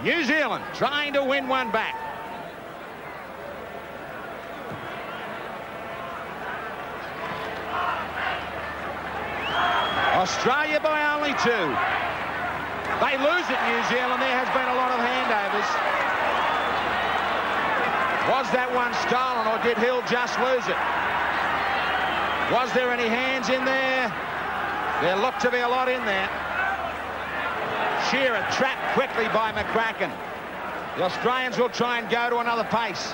New Zealand trying to win one back. Australia by only 2. They lose it, New Zealand. There has been a lot of handovers. Was that one stolen, or did Hill just lose it? Was there any hands in there? There looked to be a lot in there. Shearer trapped quickly by McCracken. The Australians will try and go to another pace.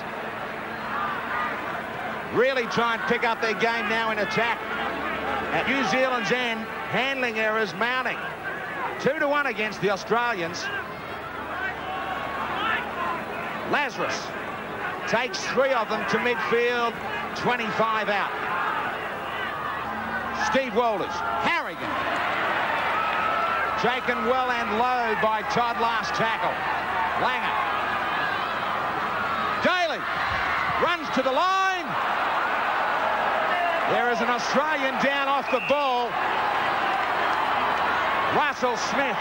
Really try and pick up their game now in attack. At New Zealand's end, handling errors mounting. 2-1 against the Australians. Lazarus takes 3 of them to midfield, 25 out. Steve Walters, Harrigan. Taken well and low by Todd last tackle. Langer. Daly runs to the line. There is an Australian down off the ball. Russell Smith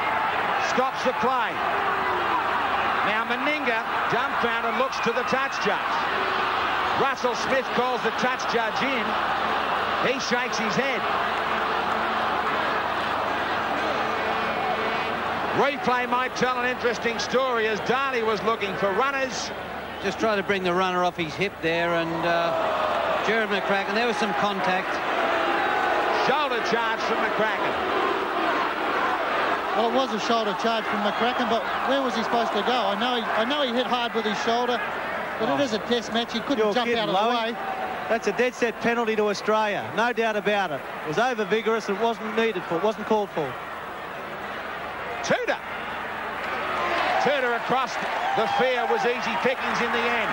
stops the play. Now Meninga, dumbfounded, looks to the touch judge. Russell Smith calls the touch judge in. He shakes his head. Replay might tell an interesting story as Daly was looking for runners. Just try to bring the runner off his hip there, and Jared McCracken, there was some contact. Shoulder charge from McCracken. Well, it was a shoulder charge from McCracken, but where was he supposed to go? I know he hit hard with his shoulder, but it is a test match. He couldn't jump out of the way. That's a dead set penalty to Australia, no doubt about it. It was over vigorous. It wasn't needed for. It wasn't called for. Tudor across the field was easy pickings in the end.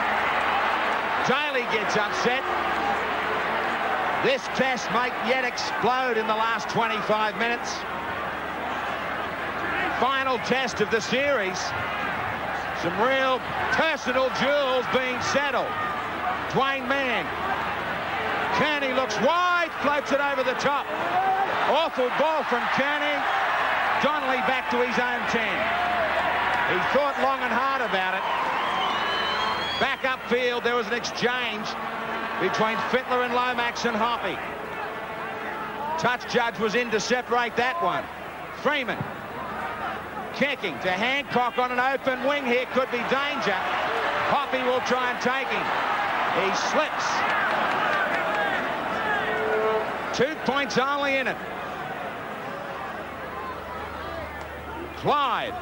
Daly gets upset. This test might yet explode in the last 25 minutes. Final test of the series. Some real personal duels being settled. Dwayne Mann. Kearney looks wide, floats it over the top. Awful ball from Kearney. Donnelly back to his own 10. He thought long and hard about it. Back upfield, there was an exchange between Fittler and Lomax and Hoppy. Touch judge was in to separate that one. Freeman kicking to Hancock on an open wing here. Could be danger. Hoppy will try and take him. He slips. 2 points only in it. Clyde.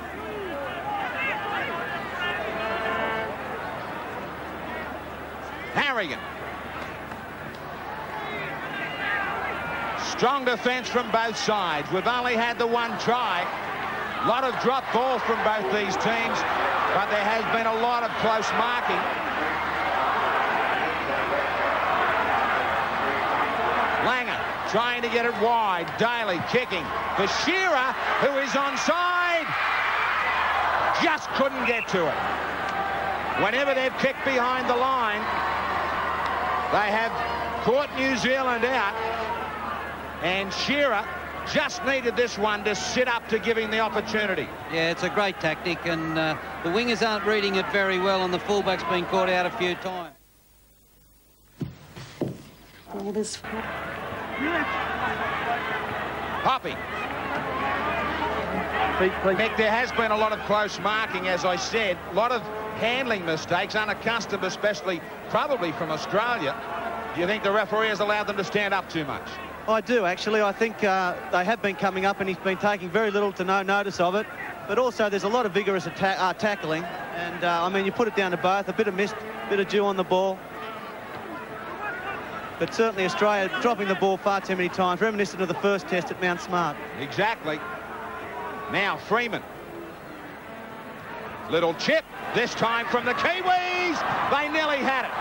Harrigan. Strong defense from both sides. We've only had the one try. A lot of drop ball from both these teams, but there has been a lot of close marking. Langer trying to get it wide. Daly kicking for Shearer, who is onside. Just couldn't get to it. Whenever they've kicked behind the line, they have caught New Zealand out. And Shearer just needed this one to sit up to give him the opportunity. Yeah, it's a great tactic, and the wingers aren't reading it very well, and the fullback's been caught out a few times. All this. Poppy. Mick, there has been a lot of close marking, as I said. A lot of handling mistakes, unaccustomed, especially probably from Australia. Do you think the referee has allowed them to stand up too much? I do, actually. I think they have been coming up and he's been taking very little to no notice of it. But also there's a lot of vigorous tackling. And, I mean, you put it down to both. A bit of missed, bit of dew on the ball. But certainly Australia dropping the ball far too many times, reminiscent of the first test at Mount Smart. Exactly. Now Freeman. Little chip, this time from the Kiwis. They nearly had it.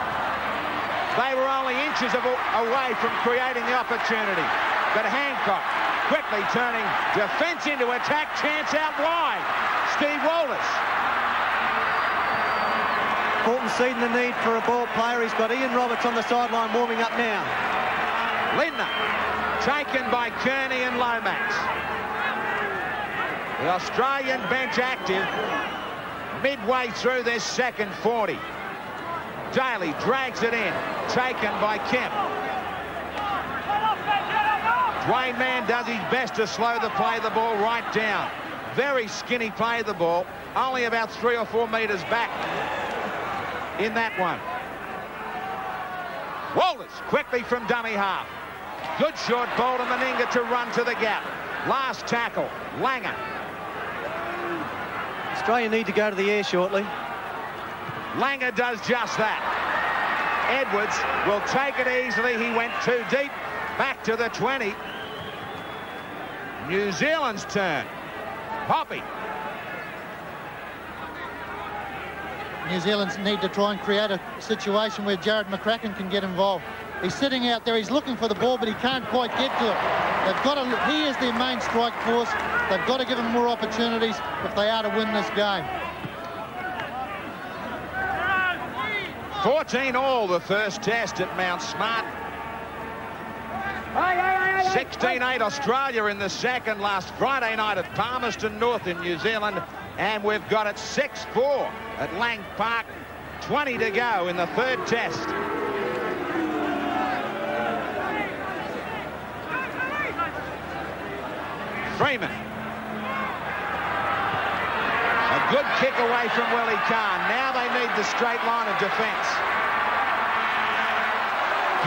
They were only inches away from creating the opportunity. But Hancock quickly turning defence into attack, chance out wide. Steve Walters. Fulton seeing the need for a ball player. He's got Ian Roberts on the sideline warming up now. Lindner taken by Kearney and Lomax. The Australian bench active midway through this second 40. Daly drags it in, taken by Kemp. Dwayne Mann does his best to slow the play of the ball right down. Very skinny play of the ball, only about 3 or 4 metres back in that one. Walters quickly from dummy half. Good short ball to Meninga to run to the gap. Last tackle, Langer. Australia need to go to the air shortly. Langer does just that. Edwards will take it easily. He went too deep. Back to the 20. New Zealand's turn. Poppy. New Zealand's need to try and create a situation where Jared McCracken can get involved. He's sitting out there. He's looking for the ball, but he can't quite get to it. They've got to. He is their main strike force. They've got to give him more opportunities if they are to win this game. 14-all the first test at Mount Smart. 16-8 Australia in the second last Friday night at Palmerston North in New Zealand. And we've got it 6-4 at Lang Park. 20 to go in the third test. Freeman. A good kick away from Willie Kahn. Now they need the straight line of defence.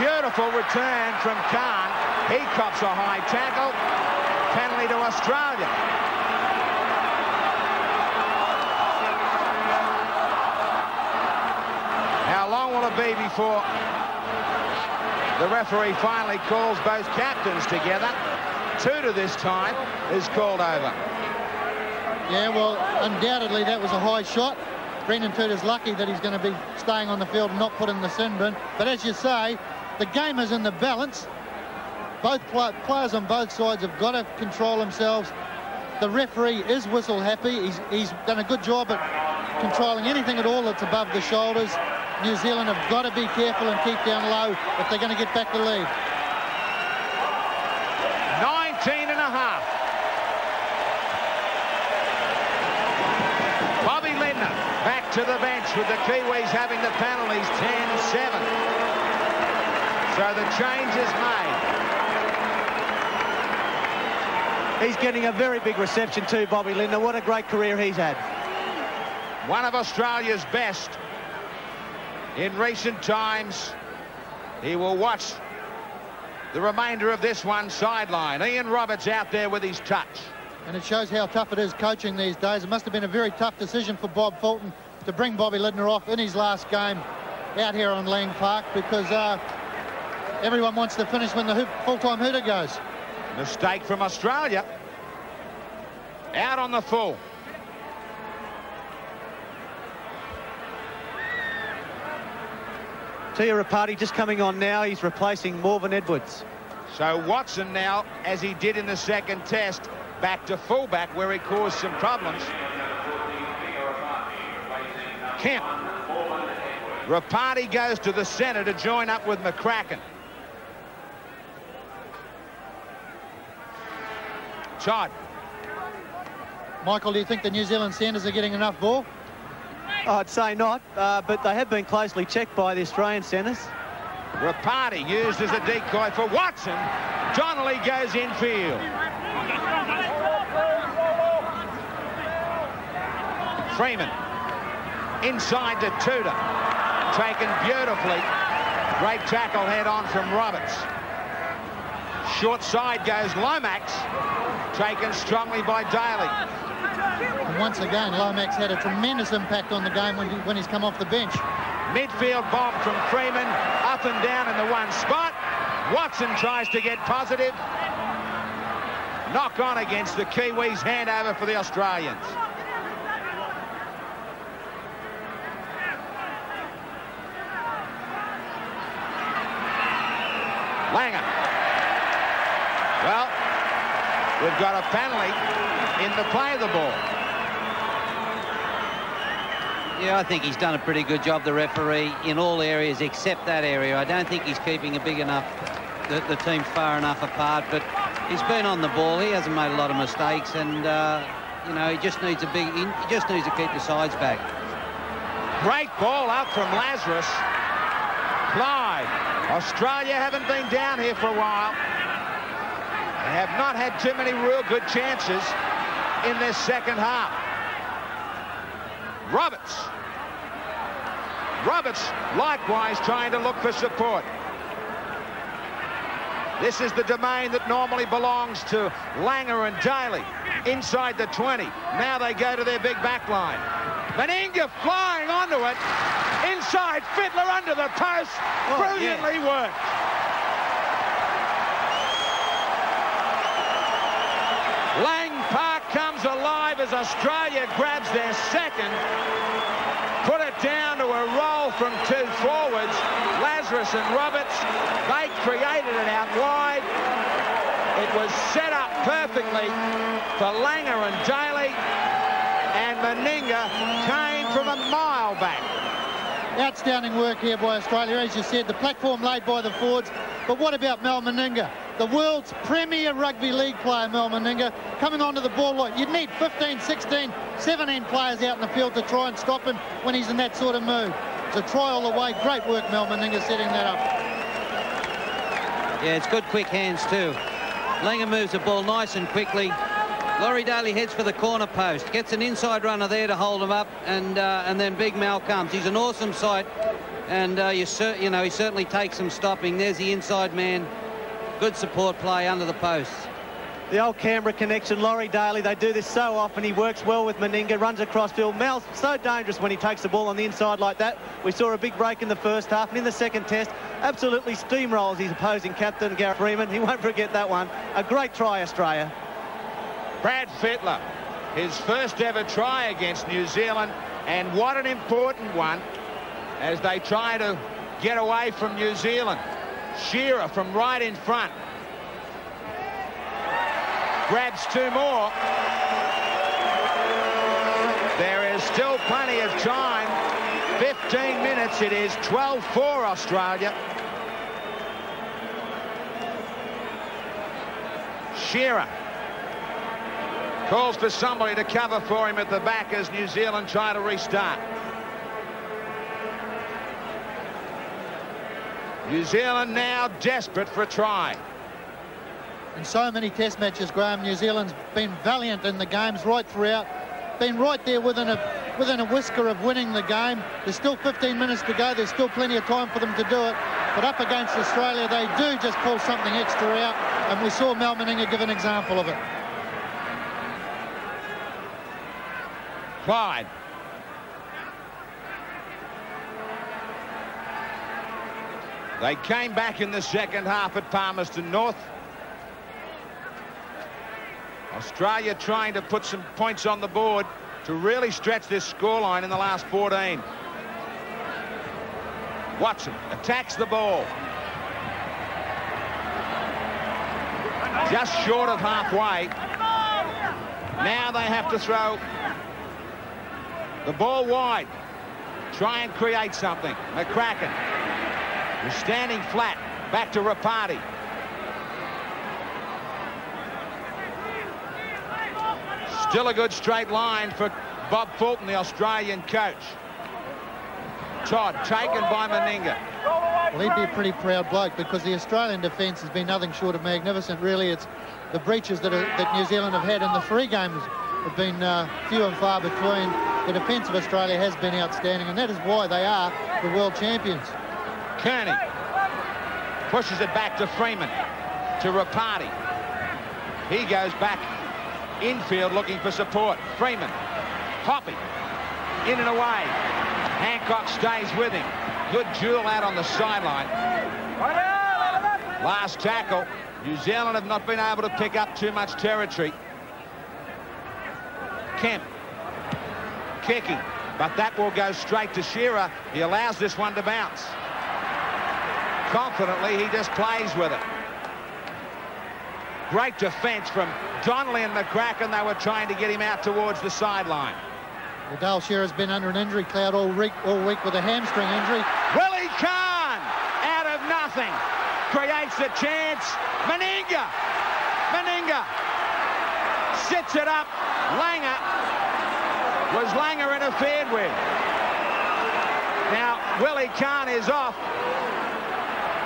Beautiful return from Kahn. He cops a high tackle. Penalty to Australia. How long will it be before the referee finally calls both captains together? Tutor this time is called over. Yeah, well, undoubtedly that was a high shot. Brendan Tudor's lucky that he's going to be staying on the field and not put in the sin bin. But as you say, the game is in the balance. Both players on both sides have got to control themselves. The referee is whistle happy. He's done a good job at controlling anything at all that's above the shoulders. New Zealand have got to be careful and keep down low if they're going to get back the lead. 19 and a half. Bobby Lindner back to the bench with the Kiwis having the penalties 10-7. So the change is made. He's getting a very big reception too, Bobby Lindner. What a great career he's had. One of Australia's best in recent times. He will watch the remainder of this one sideline. Ian Roberts out there with his touch. And it shows how tough it is coaching these days. It must have been a very tough decision for Bob Fulton to bring Bobby Lindner off in his last game out here on Lang Park, because everyone wants to finish when the full-time hooter goes. Mistake from Australia. Out on the full. Tia Rapati just coming on now. He's replacing Morven Edwards. So Watson now, as he did in the second test, back to fullback where he caused some problems. Kemp. Rapati goes to the centre to join up with McCracken. Todd. Michael, do you think the New Zealand centres are getting enough ball? I'd say not, but they have been closely checked by the Australian centres. Rapati used as a decoy for Watson. Donnelly goes infield. Freeman inside to Tudor. Taken beautifully. Great tackle head on from Roberts. Short side goes Lomax. Taken strongly by Daly. And once again, Lomax had a tremendous impact on the game when he's come off the bench. Midfield bomb from Freeman. Up and down in the one spot. Watson tries to get positive. Knock on against the Kiwis. Handover for the Australians. Langer. Well, we've got a penalty in the play of the ball. Yeah, I think he's done a pretty good job, the referee, in all areas except that area. I don't think he's keeping a big enough, the team far enough apart, but he's been on the ball. He hasn't made a lot of mistakes, and you know, he just needs to keep the sides back. Great ball out from Lazarus. Clyde. Australia haven't been down here for a while. They have not had too many real good chances in this second half. Roberts likewise trying to look for support. This is the domain that normally belongs to Langer and Daly. Inside the 20. Now they go to their big back line. Meninga flying onto it. Inside Fittler under the post. Brilliantly worked. Lang Park comes alive as Australia grabs their second. Put it down to a roll from two forwards. Lazarus and Roberts. They created it out wide. It was set up perfectly for Langer and Daly. And Meninga came from a mile back. Outstanding work here by Australia. As you said, the platform laid by the forwards. But what about Mal Meninga? The world's premier rugby league player, Mal Meninga, coming onto the ball. Look, you'd need 15, 16, 17 players out in the field to try and stop him when he's in that sort of mood. It's a try all the way. Great work, Mal Meninga, setting that up. Yeah, it's good quick hands too. Langer moves the ball nice and quickly. Laurie Daly heads for the corner post, gets an inside runner there to hold him up, and then Big Mal comes. He's an awesome sight, and he certainly takes some stopping. There's the inside man. Good support play under the posts. The old Canberra connection, Laurie Daly, they do this so often. He works well with Meninga, runs across field. Mal's so dangerous when he takes the ball on the inside like that. We saw a big break in the first half, and in the second test, absolutely steamrolls his opposing captain, Gareth Freeman. He won't forget that one. A great try, Australia. Brad Fittler, his first ever try against New Zealand, and what an important one as they try to get away from New Zealand. Shearer from right in front. Grabs two more. There is still plenty of time. 15 minutes. It is 12-4 Australia. Shearer calls for somebody to cover for him at the back as New Zealand try to restart. New Zealand now desperate for a try. In so many test matches, Graham, New Zealand's been valiant in the games right throughout. Been right there within a whisker of winning the game. There's still 15 minutes to go. There's still plenty of time for them to do it. But up against Australia, they do just pull something extra out. And we saw Mal Meninga give an example of it. Clyde. They came back in the second half at Palmerston North. Australia trying to put some points on the board to really stretch this scoreline in the last 14. Watson attacks the ball. Just short of halfway. Now they have to throw the ball wide. Try and create something. McCracken is standing flat. Back to Rapati. Still a good straight line for Bob Fulton, the Australian coach. Todd taken by Meninga. Well, he'd be a pretty proud bloke because the Australian defence has been nothing short of magnificent. Really, it's the breaches that New Zealand have had in the free games have been few and far between. The defence of Australia has been outstanding, and that is why they are the world champions. Kearney pushes it back to Freeman, to Rapati. He goes back infield looking for support. Freeman, Hoppy, in and away. Hancock stays with him. Good duel out on the sideline. Last tackle. New Zealand have not been able to pick up too much territory. Kemp kicking, but that will go straight to Shearer. He allows this one to bounce. Confidently, he just plays with it. Great defence from Donnelly and McCracken. They were trying to get him out towards the sideline. Well, Dale Shearer's been under an injury cloud all week with a hamstring injury. Willie Kahn, out of nothing, creates a chance. Meninga sits it up. Langer interfered with. Now Willie Kahn is off.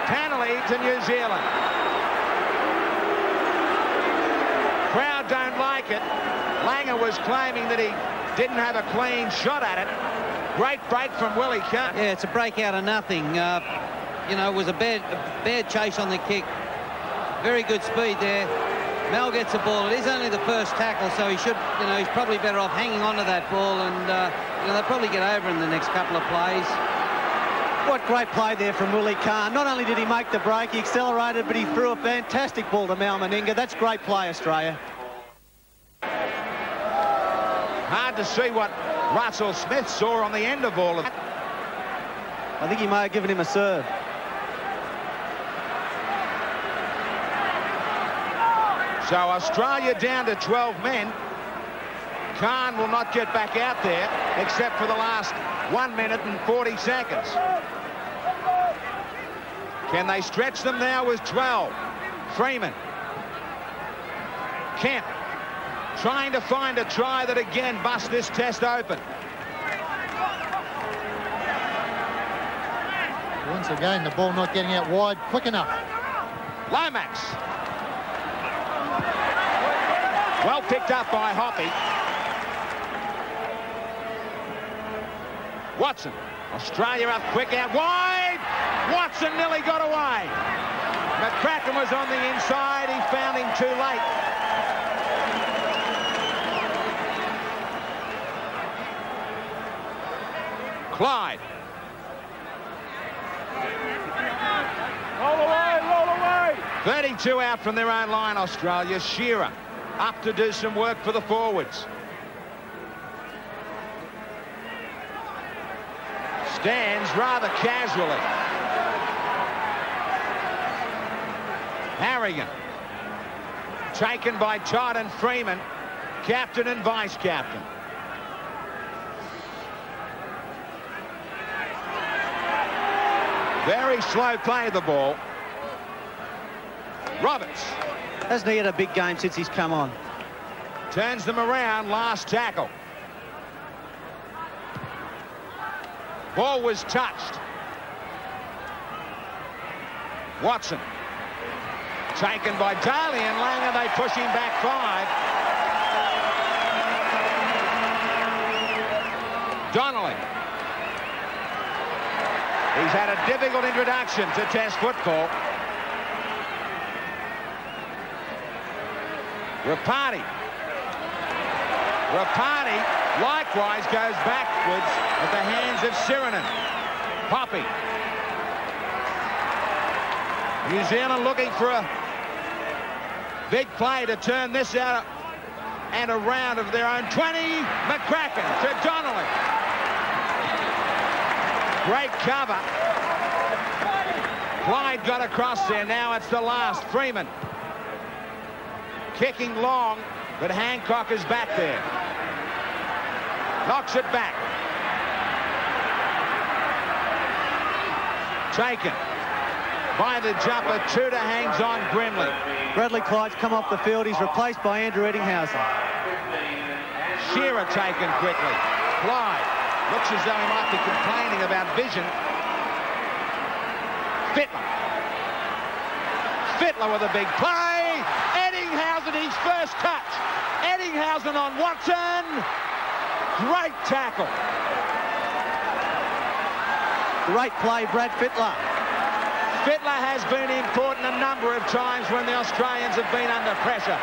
Penalty to New Zealand. Crowd don't like it. Langer was claiming that he didn't have a clean shot at it. Great break from Willie Kahn. Yeah, it's a break out of nothing. You know, it was a bad chase on the kick. Very good speed there. Mel gets the ball. It is only the first tackle, so he should, you know, he's probably better off hanging on to that ball, and you know, they'll probably get over in the next couple of plays. What great play there from Willie Kahn. Not only did he make the break, he accelerated, but he threw a fantastic ball to Mal Meninga. That's great play, Australia. Hard to see what Russell Smith saw on the end of all of that. I think he may have given him a serve. So Australia down to 12 men. Kahn will not get back out there except for the last 1 minute and 40 seconds. Can they stretch them now with 12? Freeman. Kemp trying to find a try that again busts this test open. Once again, the ball not getting out wide quick enough. Lomax. Well picked up by Hoppy. Watson. Australia up quick out wide. Watson nearly got away. McCracken was on the inside. He found him too late. Clyde. Roll away, roll away. 32 out from their own line, Australia. Shearer up to do some work for the forwards. Stands rather casually. Harrigan. Taken by Todd and Freeman, captain and vice-captain. Very slow play of the ball. Roberts. Hasn't he had a big game since he's come on? Turns them around, last tackle. Ball was touched. Watson. Taken by Daly and Langer. They push him back 5. Donnelly. He's had a difficult introduction to Test football. Rapati likewise goes backwards at the hands of Sirinen. Poppy. New Zealand looking for a big play to turn this out and around of their own 20. McCracken to Donnelly. Great cover. Clyde got across there. Now it's the last. Freeman. Kicking long, but Hancock is back there. Knocks it back. Taken by the jumper. Tudor hangs on grimly. Bradley Clyde's come off the field. He's replaced by Andrew Eddinghausen. Shearer taken quickly. Clyde looks as though he might be complaining about vision. Fittler with a big play. Eddinghausen, his first touch. Eddinghausen on Watson. Great tackle. Great play, Brad Fittler. Fittler has been important a number of times when the Australians have been under pressure.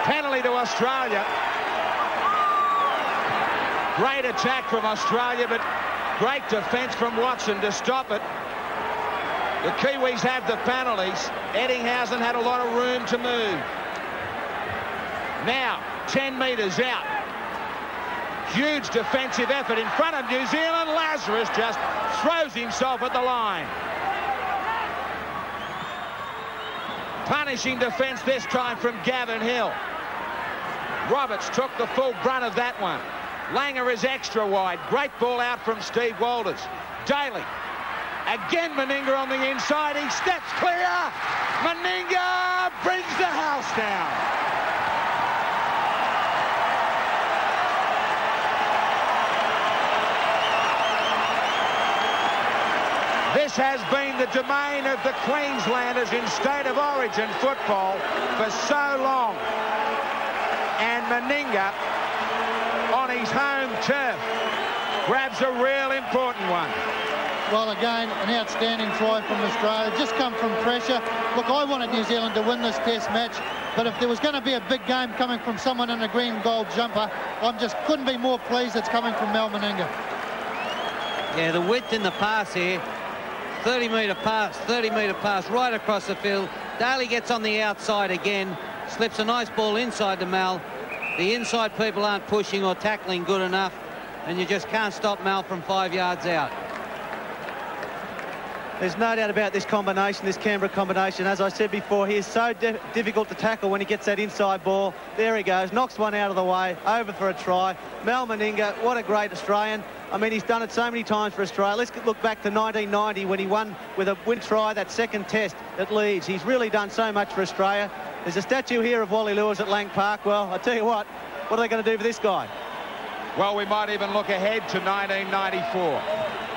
Penalty to Australia. Great attack from Australia, but great defence from Watson to stop it. The Kiwis have the penalties. Eddinghausen had a lot of room to move. Now, 10 metres out. Huge defensive effort in front of New Zealand. Lazarus just throws himself at the line. Punishing defence this time from Gavin Hill. Roberts took the full brunt of that one. Langer is extra wide. Great ball out from Steve Walters. Daly. Again Meninga on the inside. He steps clear. Meninga brings the house down. This has been the domain of the Queenslanders in State of Origin football for so long. And Meninga, on his home turf, grabs a real important one. Well, again, an outstanding try from Australia. Just come from pressure. Look, I wanted New Zealand to win this test match, but if there was going to be a big game coming from someone in a green gold jumper, I just couldn't be more pleased it's coming from Mal Meninga. Yeah, the width in the pass here. 30-metre pass right across the field. Daly gets on the outside again, slips a nice ball inside to Mal. The inside people aren't pushing or tackling good enough, and you just can't stop Mal from 5 yards out. There's no doubt about this combination, this Canberra combination. As I said before, he is so difficult to tackle when he gets that inside ball. There he goes, knocks one out of the way, over for a try. Mal Meninga, what a great Australian. I mean, he's done it so many times for Australia. Let's look back to 1990 when he won with a win try, that second test at Leeds. He's really done so much for Australia. There's a statue here of Wally Lewis at Lang Park. Well, I tell you what are they going to do for this guy? Well, we might even look ahead to 1994.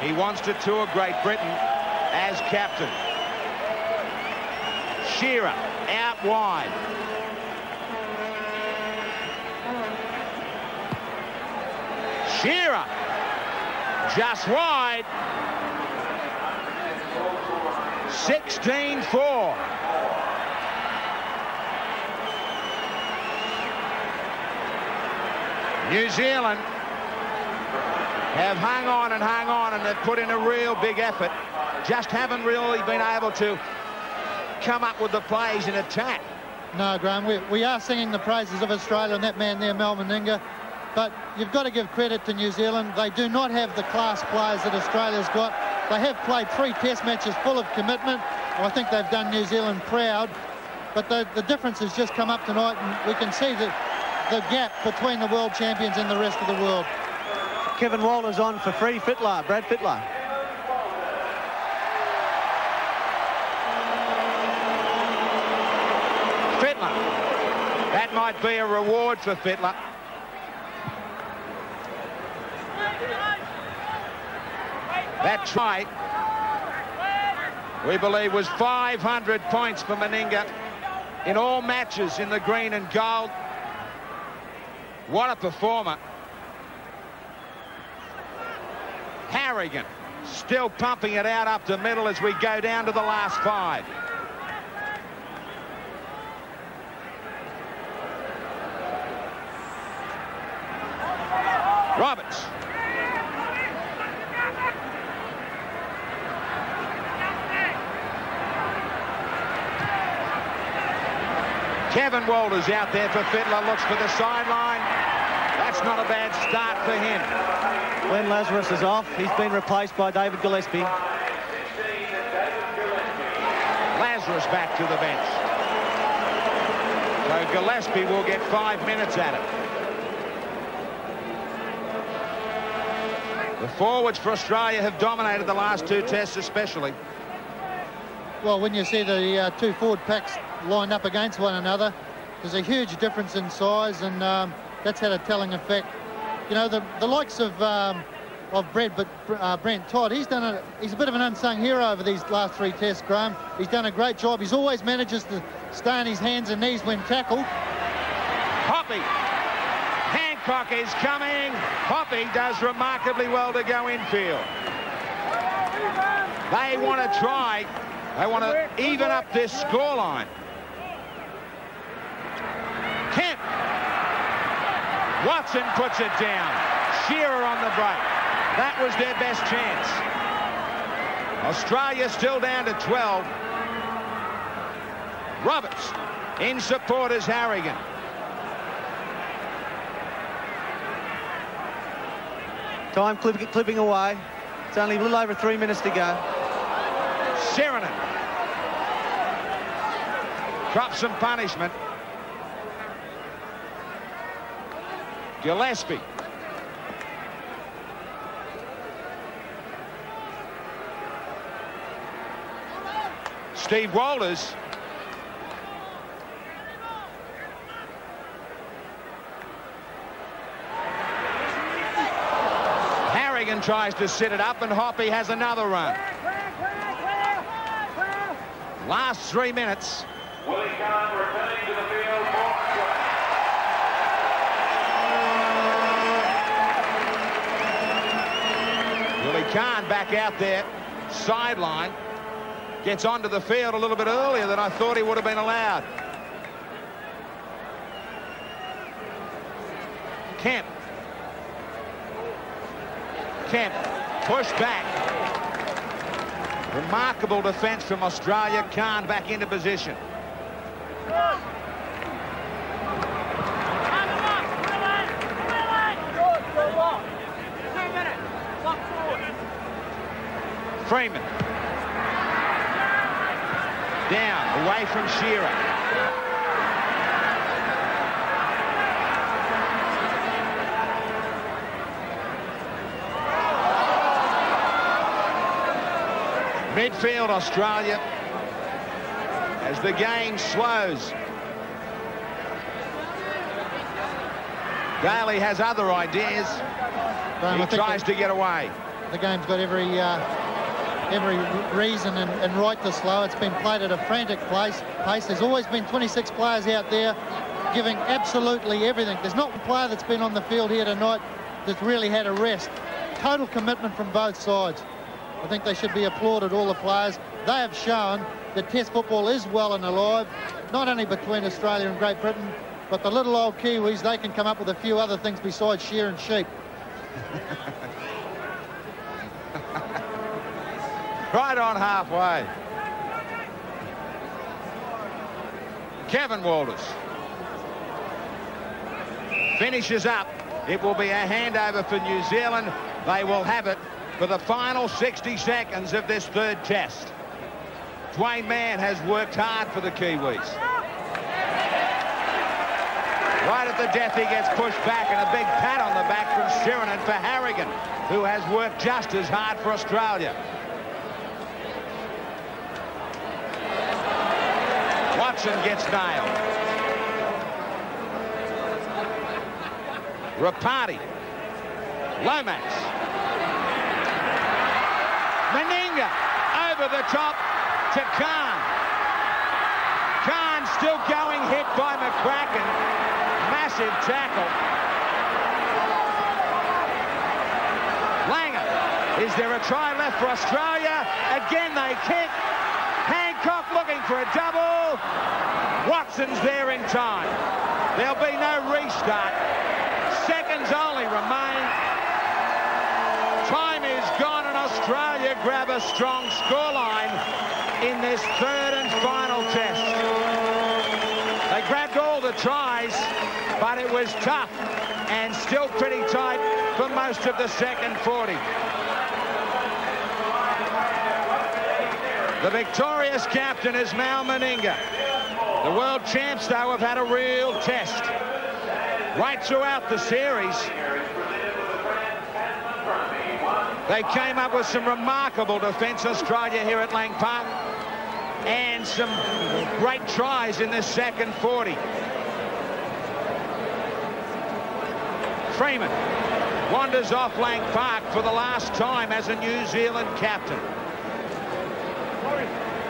He wants to tour Great Britain as captain. Shearer out wide. Shearer just wide. 16-4. New Zealand have hung on, and they've put in a real big effort. Just haven't really been able to come up with the plays in attack. No, Graham, we are singing the praises of Australia and that man there, Mal Meninga. But you've got to give credit to New Zealand. They do not have the class players that Australia's got. They have played 3 test matches full of commitment. I think they've done New Zealand proud. But the difference has just come up tonight, and we can see the gap between the world champions and the rest of the world. Kevin Walters on for free. Fittler, Brad Fittler. Fittler. That might be a reward for Fittler. That try, we believe, was 500 points for Meninga in all matches in the green and gold. What a performer. Harrigan still pumping it out up the middle as we go down to the last 5. Roberts. Kevin Walters out there for Fittler, looks for the sideline. That's not a bad start for him. Glenn Lazarus is off. He's been replaced by David Gillespie. Lazarus back to the bench. So Gillespie will get 5 minutes at it. The forwards for Australia have dominated the last 2 tests especially. Well, when you see the 2 forward packs lined up against one another. There's a huge difference in size, and that's had a telling effect. You know, the likes of Brent Todd, he's a bit of an unsung hero over these last 3 tests, Graham. He's done a great job. He's always manages to stay on his hands and knees when tackled. Hoppy. Hancock is coming. Hoppy does remarkably well to go infield. They want to try. They want to even up this scoreline. Kemp. Watson puts it down. Shearer on the break. That was their best chance. Australia still down to 12. Roberts in support is Harrigan. Time clipping away. It's only a little over 3 minutes to go. Sheridan drops some punishment. Gillespie. Steve Walters. Harrigan tries to sit it up, and Hoppy has another run. Last 3 minutes. Willie Kahn returning to the field for Willie Kahn back out there, sideline. Gets onto the field a little bit earlier than I thought he would have been allowed. Kemp. Kemp pushed back. Remarkable defence from Australia. Kahn back into position. Freeman. Down, away from Shearer. Midfield, Australia, as the game slows. Daly has other ideas. He tries to get away. The game's got every reason and right to slow. It's been played at a frantic pace. There's always been 26 players out there giving absolutely everything. There's not one player that's been on the field here tonight that's really had a rest. Total commitment from both sides. I think they should be applauded, all the players. They have shown that Test football is well and alive, not only between Australia and Great Britain, but the little old Kiwis, they can come up with a few other things besides shearing sheep. Right on halfway. Kevin Walters finishes up. It will be a handover for New Zealand. They will have it for the final 60 seconds of this third test. Dwayne Mann has worked hard for the Kiwis. Right at the death, he gets pushed back, and a big pat on the back from Sheridan for Harrigan, who has worked just as hard for Australia. Watson gets nailed. Rapati. Lomax. Meninga over the top to Kahn. Kahn still going, hit by McCracken. Massive tackle. Langer. Is there a try left for Australia? Again they kick. Hancock looking for a double. Watson's there in time. There'll be no restart. Seconds only remain. Time is gone, and Australia grab a strong scoreline in this third and final test. They grabbed all the tries, but it was tough and still pretty tight for most of the second 40. The victorious captain is Mal Meninga. The world champs, though, have had a real test right throughout the series. They came up with some remarkable defence, Australia, here at Lang Park. and some great tries in the second 40. Freeman wanders off Lang Park for the last time as a New Zealand captain.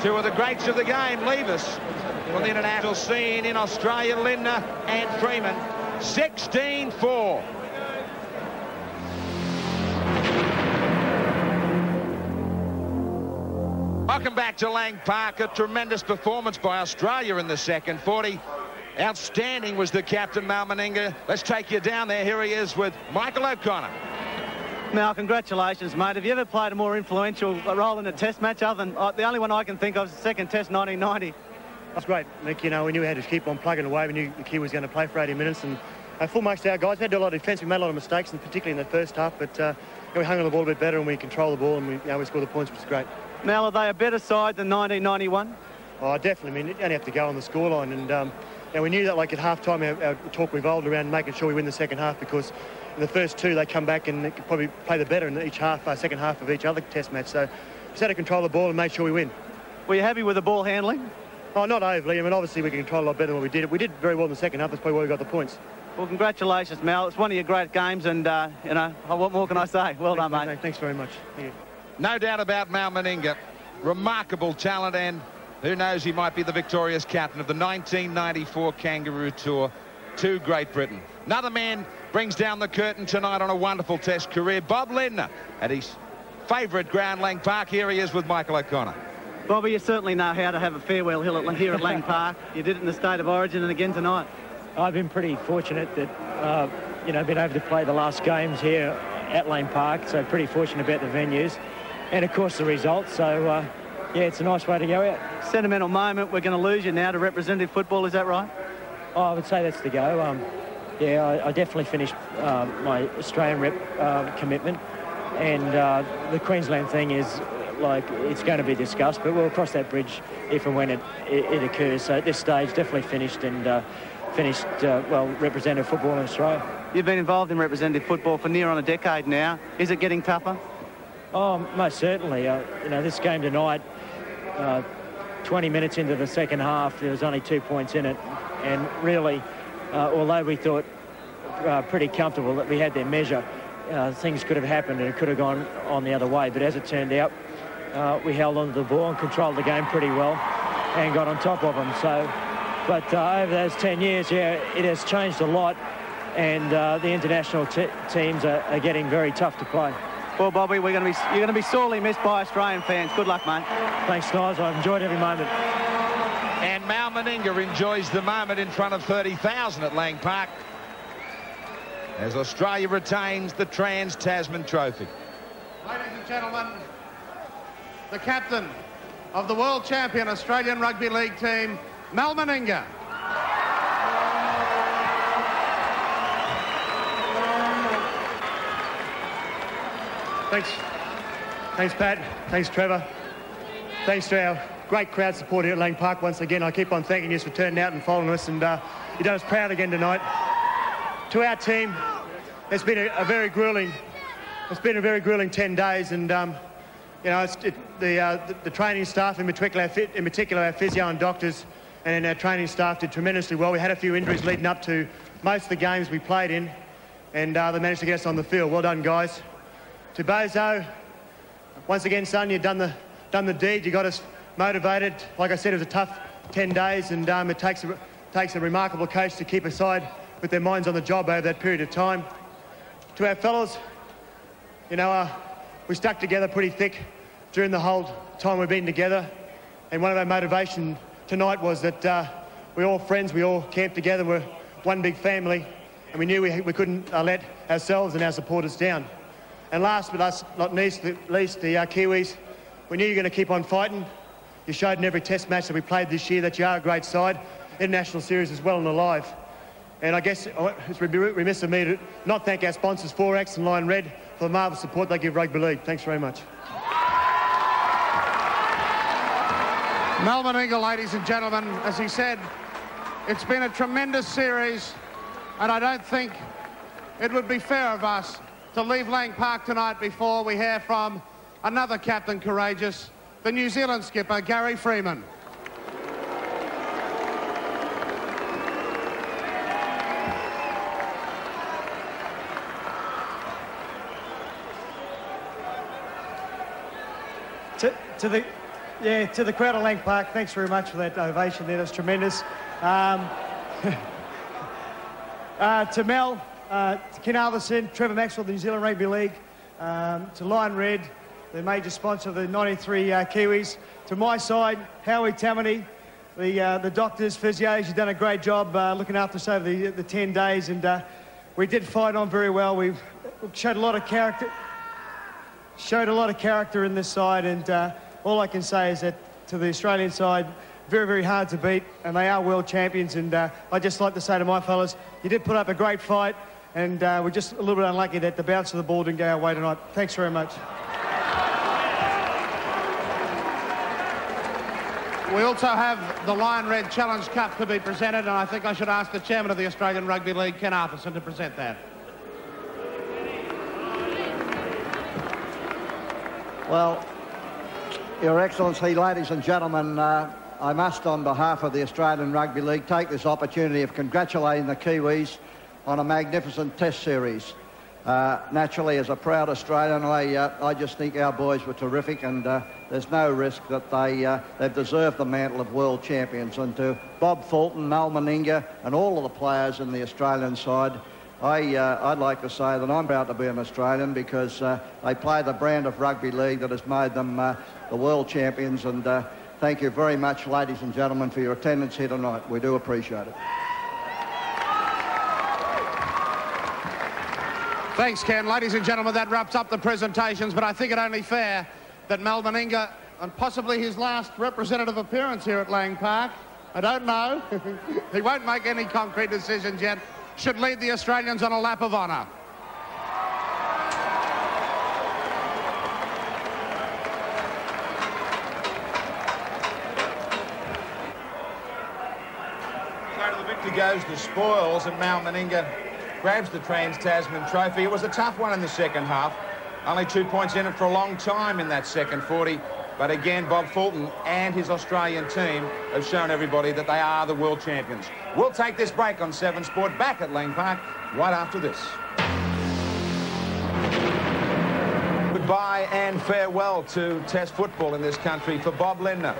Two of the greats of the game leave us from the international scene in Australia, Lindner and Freeman. 16-4. Welcome back to Lang Park. A tremendous performance by Australia in the second 40. Outstanding was the captain, Mal Meninga. Let's take you down there. Here he is with Michael O'Connor. Mal, congratulations, mate. Have you ever played a more influential role in a test match other than the only one I can think of is the second test, 1990? That's great, Nick. You know, we knew we had to keep on plugging away. We knew the Kiwis was going to play for 80 minutes, and full marks to our guys. We had to do a lot of defence. We made a lot of mistakes, and particularly in the first half, but we hung on the ball a bit better, and we controlled the ball, and we scored the points, which is great. Mal, are they a better side than 1991? Oh, definitely. I mean, you only have to go on the scoreline, and we knew that, like, at half-time, our talk revolved around making sure we win the second half, because in the first two, they come back and they could probably play the better in each half, second half of each other test match. So just had to control the ball and make sure we win. Were you happy with the ball handling? Oh, not overly. I mean, obviously we can control a lot better than what we did. We did very well in the second half. That's probably why we got the points. Well, congratulations, Mal. It's one of your great games, and, you know, what more can I say? Well done, mate. Thanks very much. Thank you. No doubt about Mal Meninga. Remarkable talent, and who knows, he might be the victorious captain of the 1994 Kangaroo Tour to Great Britain. Another man brings down the curtain tonight on a wonderful test career. Bob Lindner at his favourite ground, Lang Park. Here he is with Michael O'Connor. Bobby, you certainly know how to have a farewell hill here at Lang Park. You did it in the State of Origin and again tonight. I've been pretty fortunate that, you know, been able to play the last games here at Lang Park, so pretty fortunate about the venues and, of course, the results. So, yeah, it's a nice way to go out. Sentimental moment. We're going to lose you now to representative football. Is that right? Oh, I would say that's the go. Yeah, I definitely finished my Australian rep commitment, and the Queensland thing is, like, it's going to be discussed, but we'll cross that bridge if and when it occurs. So at this stage, definitely finished and well, representative football in Australia. You've been involved in representative football for near on a decade now. Is it getting tougher? Oh, most certainly. You know, this game tonight, 20 minutes into the second half, there was only 2 points in it, and really, although we thought pretty comfortable that we had their measure, things could have happened and it could have gone on the other way. But as it turned out, we held on to the ball and controlled the game pretty well and got on top of them. So, but over those 10 years, yeah, it has changed a lot, and the international teams are getting very tough to play. Well, Bobby, you're going to be sorely missed by Australian fans. Good luck, mate. Thanks, guys. I've enjoyed every moment. And Mal Meninga enjoys the moment in front of 30,000 at Lang Park as Australia retains the Trans-Tasman Trophy. Ladies and gentlemen, the captain of the world champion Australian Rugby League team, Mal Meninga. Thanks, Pat. Thanks, Trevor. Thanks to our great crowd support here at Lang Park once again. I keep on thanking you for turning out and following us, and you done us proud again tonight. To our team, it's been a very grueling 10 days, and you know, the training staff, in particular our physio and doctors, and our training staff did tremendously well. We had a few injuries leading up to most of the games we played in, and they managed to get us on the field. Well done, guys. To Bozo, once again, son, you've done the deed. You got us motivated. Like I said, it was a tough 10 days, and it takes a remarkable coach to keep a side with their minds on the job over that period of time. To our fellas, you know, we stuck together pretty thick during the whole time we've been together, and one of our motivation tonight was that we're all friends, we all camped together, we're one big family, and we knew we couldn't let ourselves and our supporters down. And last but not least, the Kiwis, we knew you were going to keep on fighting. You showed in every test match that we played this year that you are a great side, international series as well and alive. And I guess it's remiss of me to not thank our sponsors, Forex and Lion Red, for the marvellous support they give rugby league. Thanks very much. Mal Meninga, ladies and gentlemen, as he said, it's been a tremendous series, and I don't think it would be fair of us to leave Lang Park tonight before we hear from another captain courageous, the New Zealand skipper, Gary Freeman. To the crowd at Lang Park, thanks very much for that ovation there. That's tremendous. To Mel, to Ken Alderson, Trevor Maxwell, the New Zealand Rugby League, to Lion Red, the major sponsor of the 93 Kiwis, to my side, Howie Tammany, the doctors, physios, you've done a great job looking after us over the 10 days, and we did fight on very well. We showed a lot of character in this side, and all I can say is that to the Australian side, very, very hard to beat, and they are world champions, and I'd just like to say to my fellas, you did put up a great fight, and we're just a little bit unlucky that the bounce of the ball didn't go our way tonight. Thanks very much. We also have the Lion Red Challenge Cup to be presented, and I think I should ask the chairman of the Australian Rugby League, Ken Arthurson, to present that. Well, Your Excellency, ladies and gentlemen, I must, on behalf of the Australian Rugby League, take this opportunity of congratulating the Kiwis on a magnificent Test series. Naturally, as a proud Australian, I just think our boys were terrific, and there's no risk that they've deserved the mantle of world champions. And to Bob Fulton, Mal Meninga, and all of the players in the Australian side, I'd like to say that I'm proud to be an Australian, because they play the brand of rugby league that has made them the world champions. And thank you very much, ladies and gentlemen, for your attendance here tonight. We do appreciate it. Thanks, Ken. Ladies and gentlemen, that wraps up the presentations, but I think it only fair that Mal Meninga, and possibly his last representative appearance here at Lang Park, I don't know, he won't make any concrete decisions yet, should lead the Australians on a lap of honour. So to the victor goes the spoils, and Mal Meninga grabs the Trans-Tasman trophy. It was a tough one in the second half. Only 2 points in it for a long time in that second 40. But again, Bob Fulton and his Australian team have shown everybody that they are the world champions. We'll take this break on 7 Sport, back at Lang Park right after this. Goodbye and farewell to Test football in this country for Bob Lindner.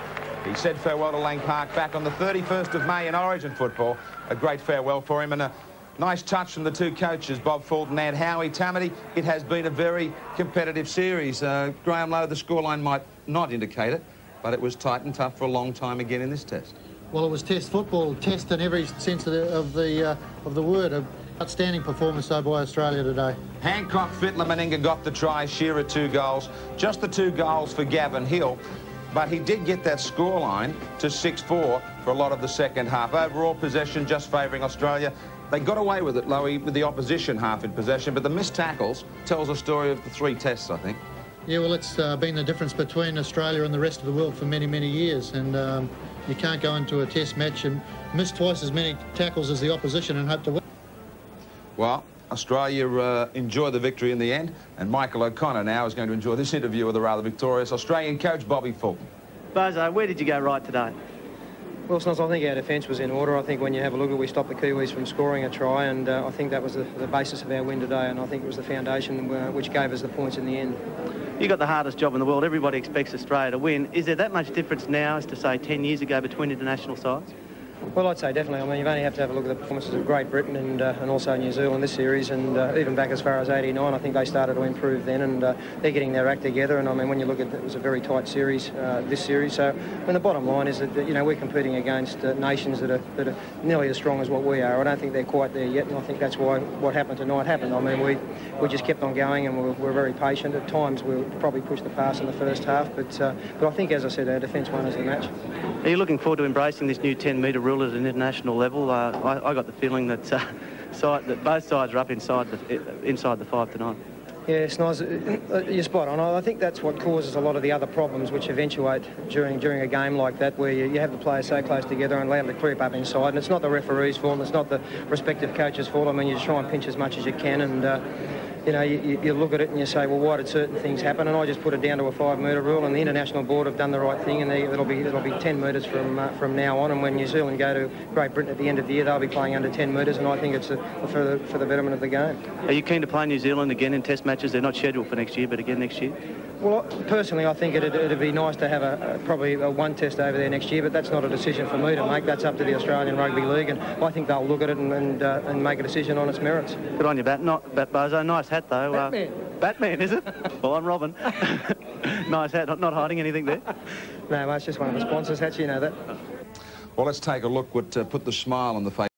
He said farewell to Lang Park back on the 31st of May in Origin football. A great farewell for him, and a nice touch from the two coaches, Bob Fulton and Howie Tammany. It has been a very competitive series. Graham Lowe, the scoreline might not indicate it, but it was tight and tough for a long time again in this test. Well, it was Test football, Test in every sense of the word. An outstanding performance, though, by Australia today. Hancock, Fittler, Meninga got the try, Shearer 2 goals. Just the 2 goals for Gavin Hill, but he did get that scoreline to 6-4 for a lot of the second half. Overall possession just favouring Australia. They got away with it, Lowy, with the opposition half in possession, but the missed tackles tells a story of the 3 tests, I think. Yeah, well, it's been the difference between Australia and the rest of the world for many, many years, and you can't go into a test match and miss twice as many tackles as the opposition and hope to win. Well, Australia enjoy the victory in the end, and Michael O'Connor now is going to enjoy this interview with the rather victorious Australian coach, Bobby Fulton. Bozo, where did you go right today? Well, Snoz, I think our defence was in order. I think when you have a look at it, we stopped the Kiwis from scoring a try, and I think that was the basis of our win today, and I think it was the foundation which gave us the points in the end. You got the hardest job in the world. Everybody expects Australia to win. Is there that much difference now as to, say, 10 years ago between international sides? Well, I'd say definitely. I mean, you only have to have a look at the performances of Great Britain and also New Zealand this series, and even back as far as '89, I think they started to improve then, and they're getting their act together. And I mean, when you look at it, it was a very tight series, this series. So, I mean, the bottom line is that you know, we're competing against nations that are nearly as strong as what we are. I don't think they're quite there yet, and I think that's why what happened tonight happened. I mean, we just kept on going, and we're very patient. At times, we probably pushed the pass in the first half, but I think, as I said, our defence won us the match. Are you looking forward to embracing this new 10-metre rule at an international level? I got the feeling that that both sides are up inside the 5 tonight. Yeah, Snoz, you're spot on. I think that's what causes a lot of the other problems which eventuate during a game like that, where you have the players so close together and allow them to creep up inside. And it's not the referee's fault, and it's not the respective coach's fault. I mean, you try and pinch as much as you can, and you know, you look at it and you say, well, why did certain things happen? And I just put it down to a 5-metre rule, and the international board have done the right thing, and it'll be 10 metres from now on. And when New Zealand go to Great Britain at the end of the year, they'll be playing under 10 metres, and I think it's for the betterment of the game. Are you keen to play New Zealand again in Test matches? They're not scheduled for next year, but again next year. Well, personally, I think it'd be nice to have probably a one test over there next year, but that's not a decision for me to make. That's up to the Australian Rugby League, and I think they'll look at it and make a decision on its merits. Good on you, Bozo. Nice hat, though. Batman. Batman, is it? Well, I'm Robin. Nice hat. Not hiding anything there. No, mate, it's just one of the sponsors' hats. You know that. Well, let's take a look what put the smile on the face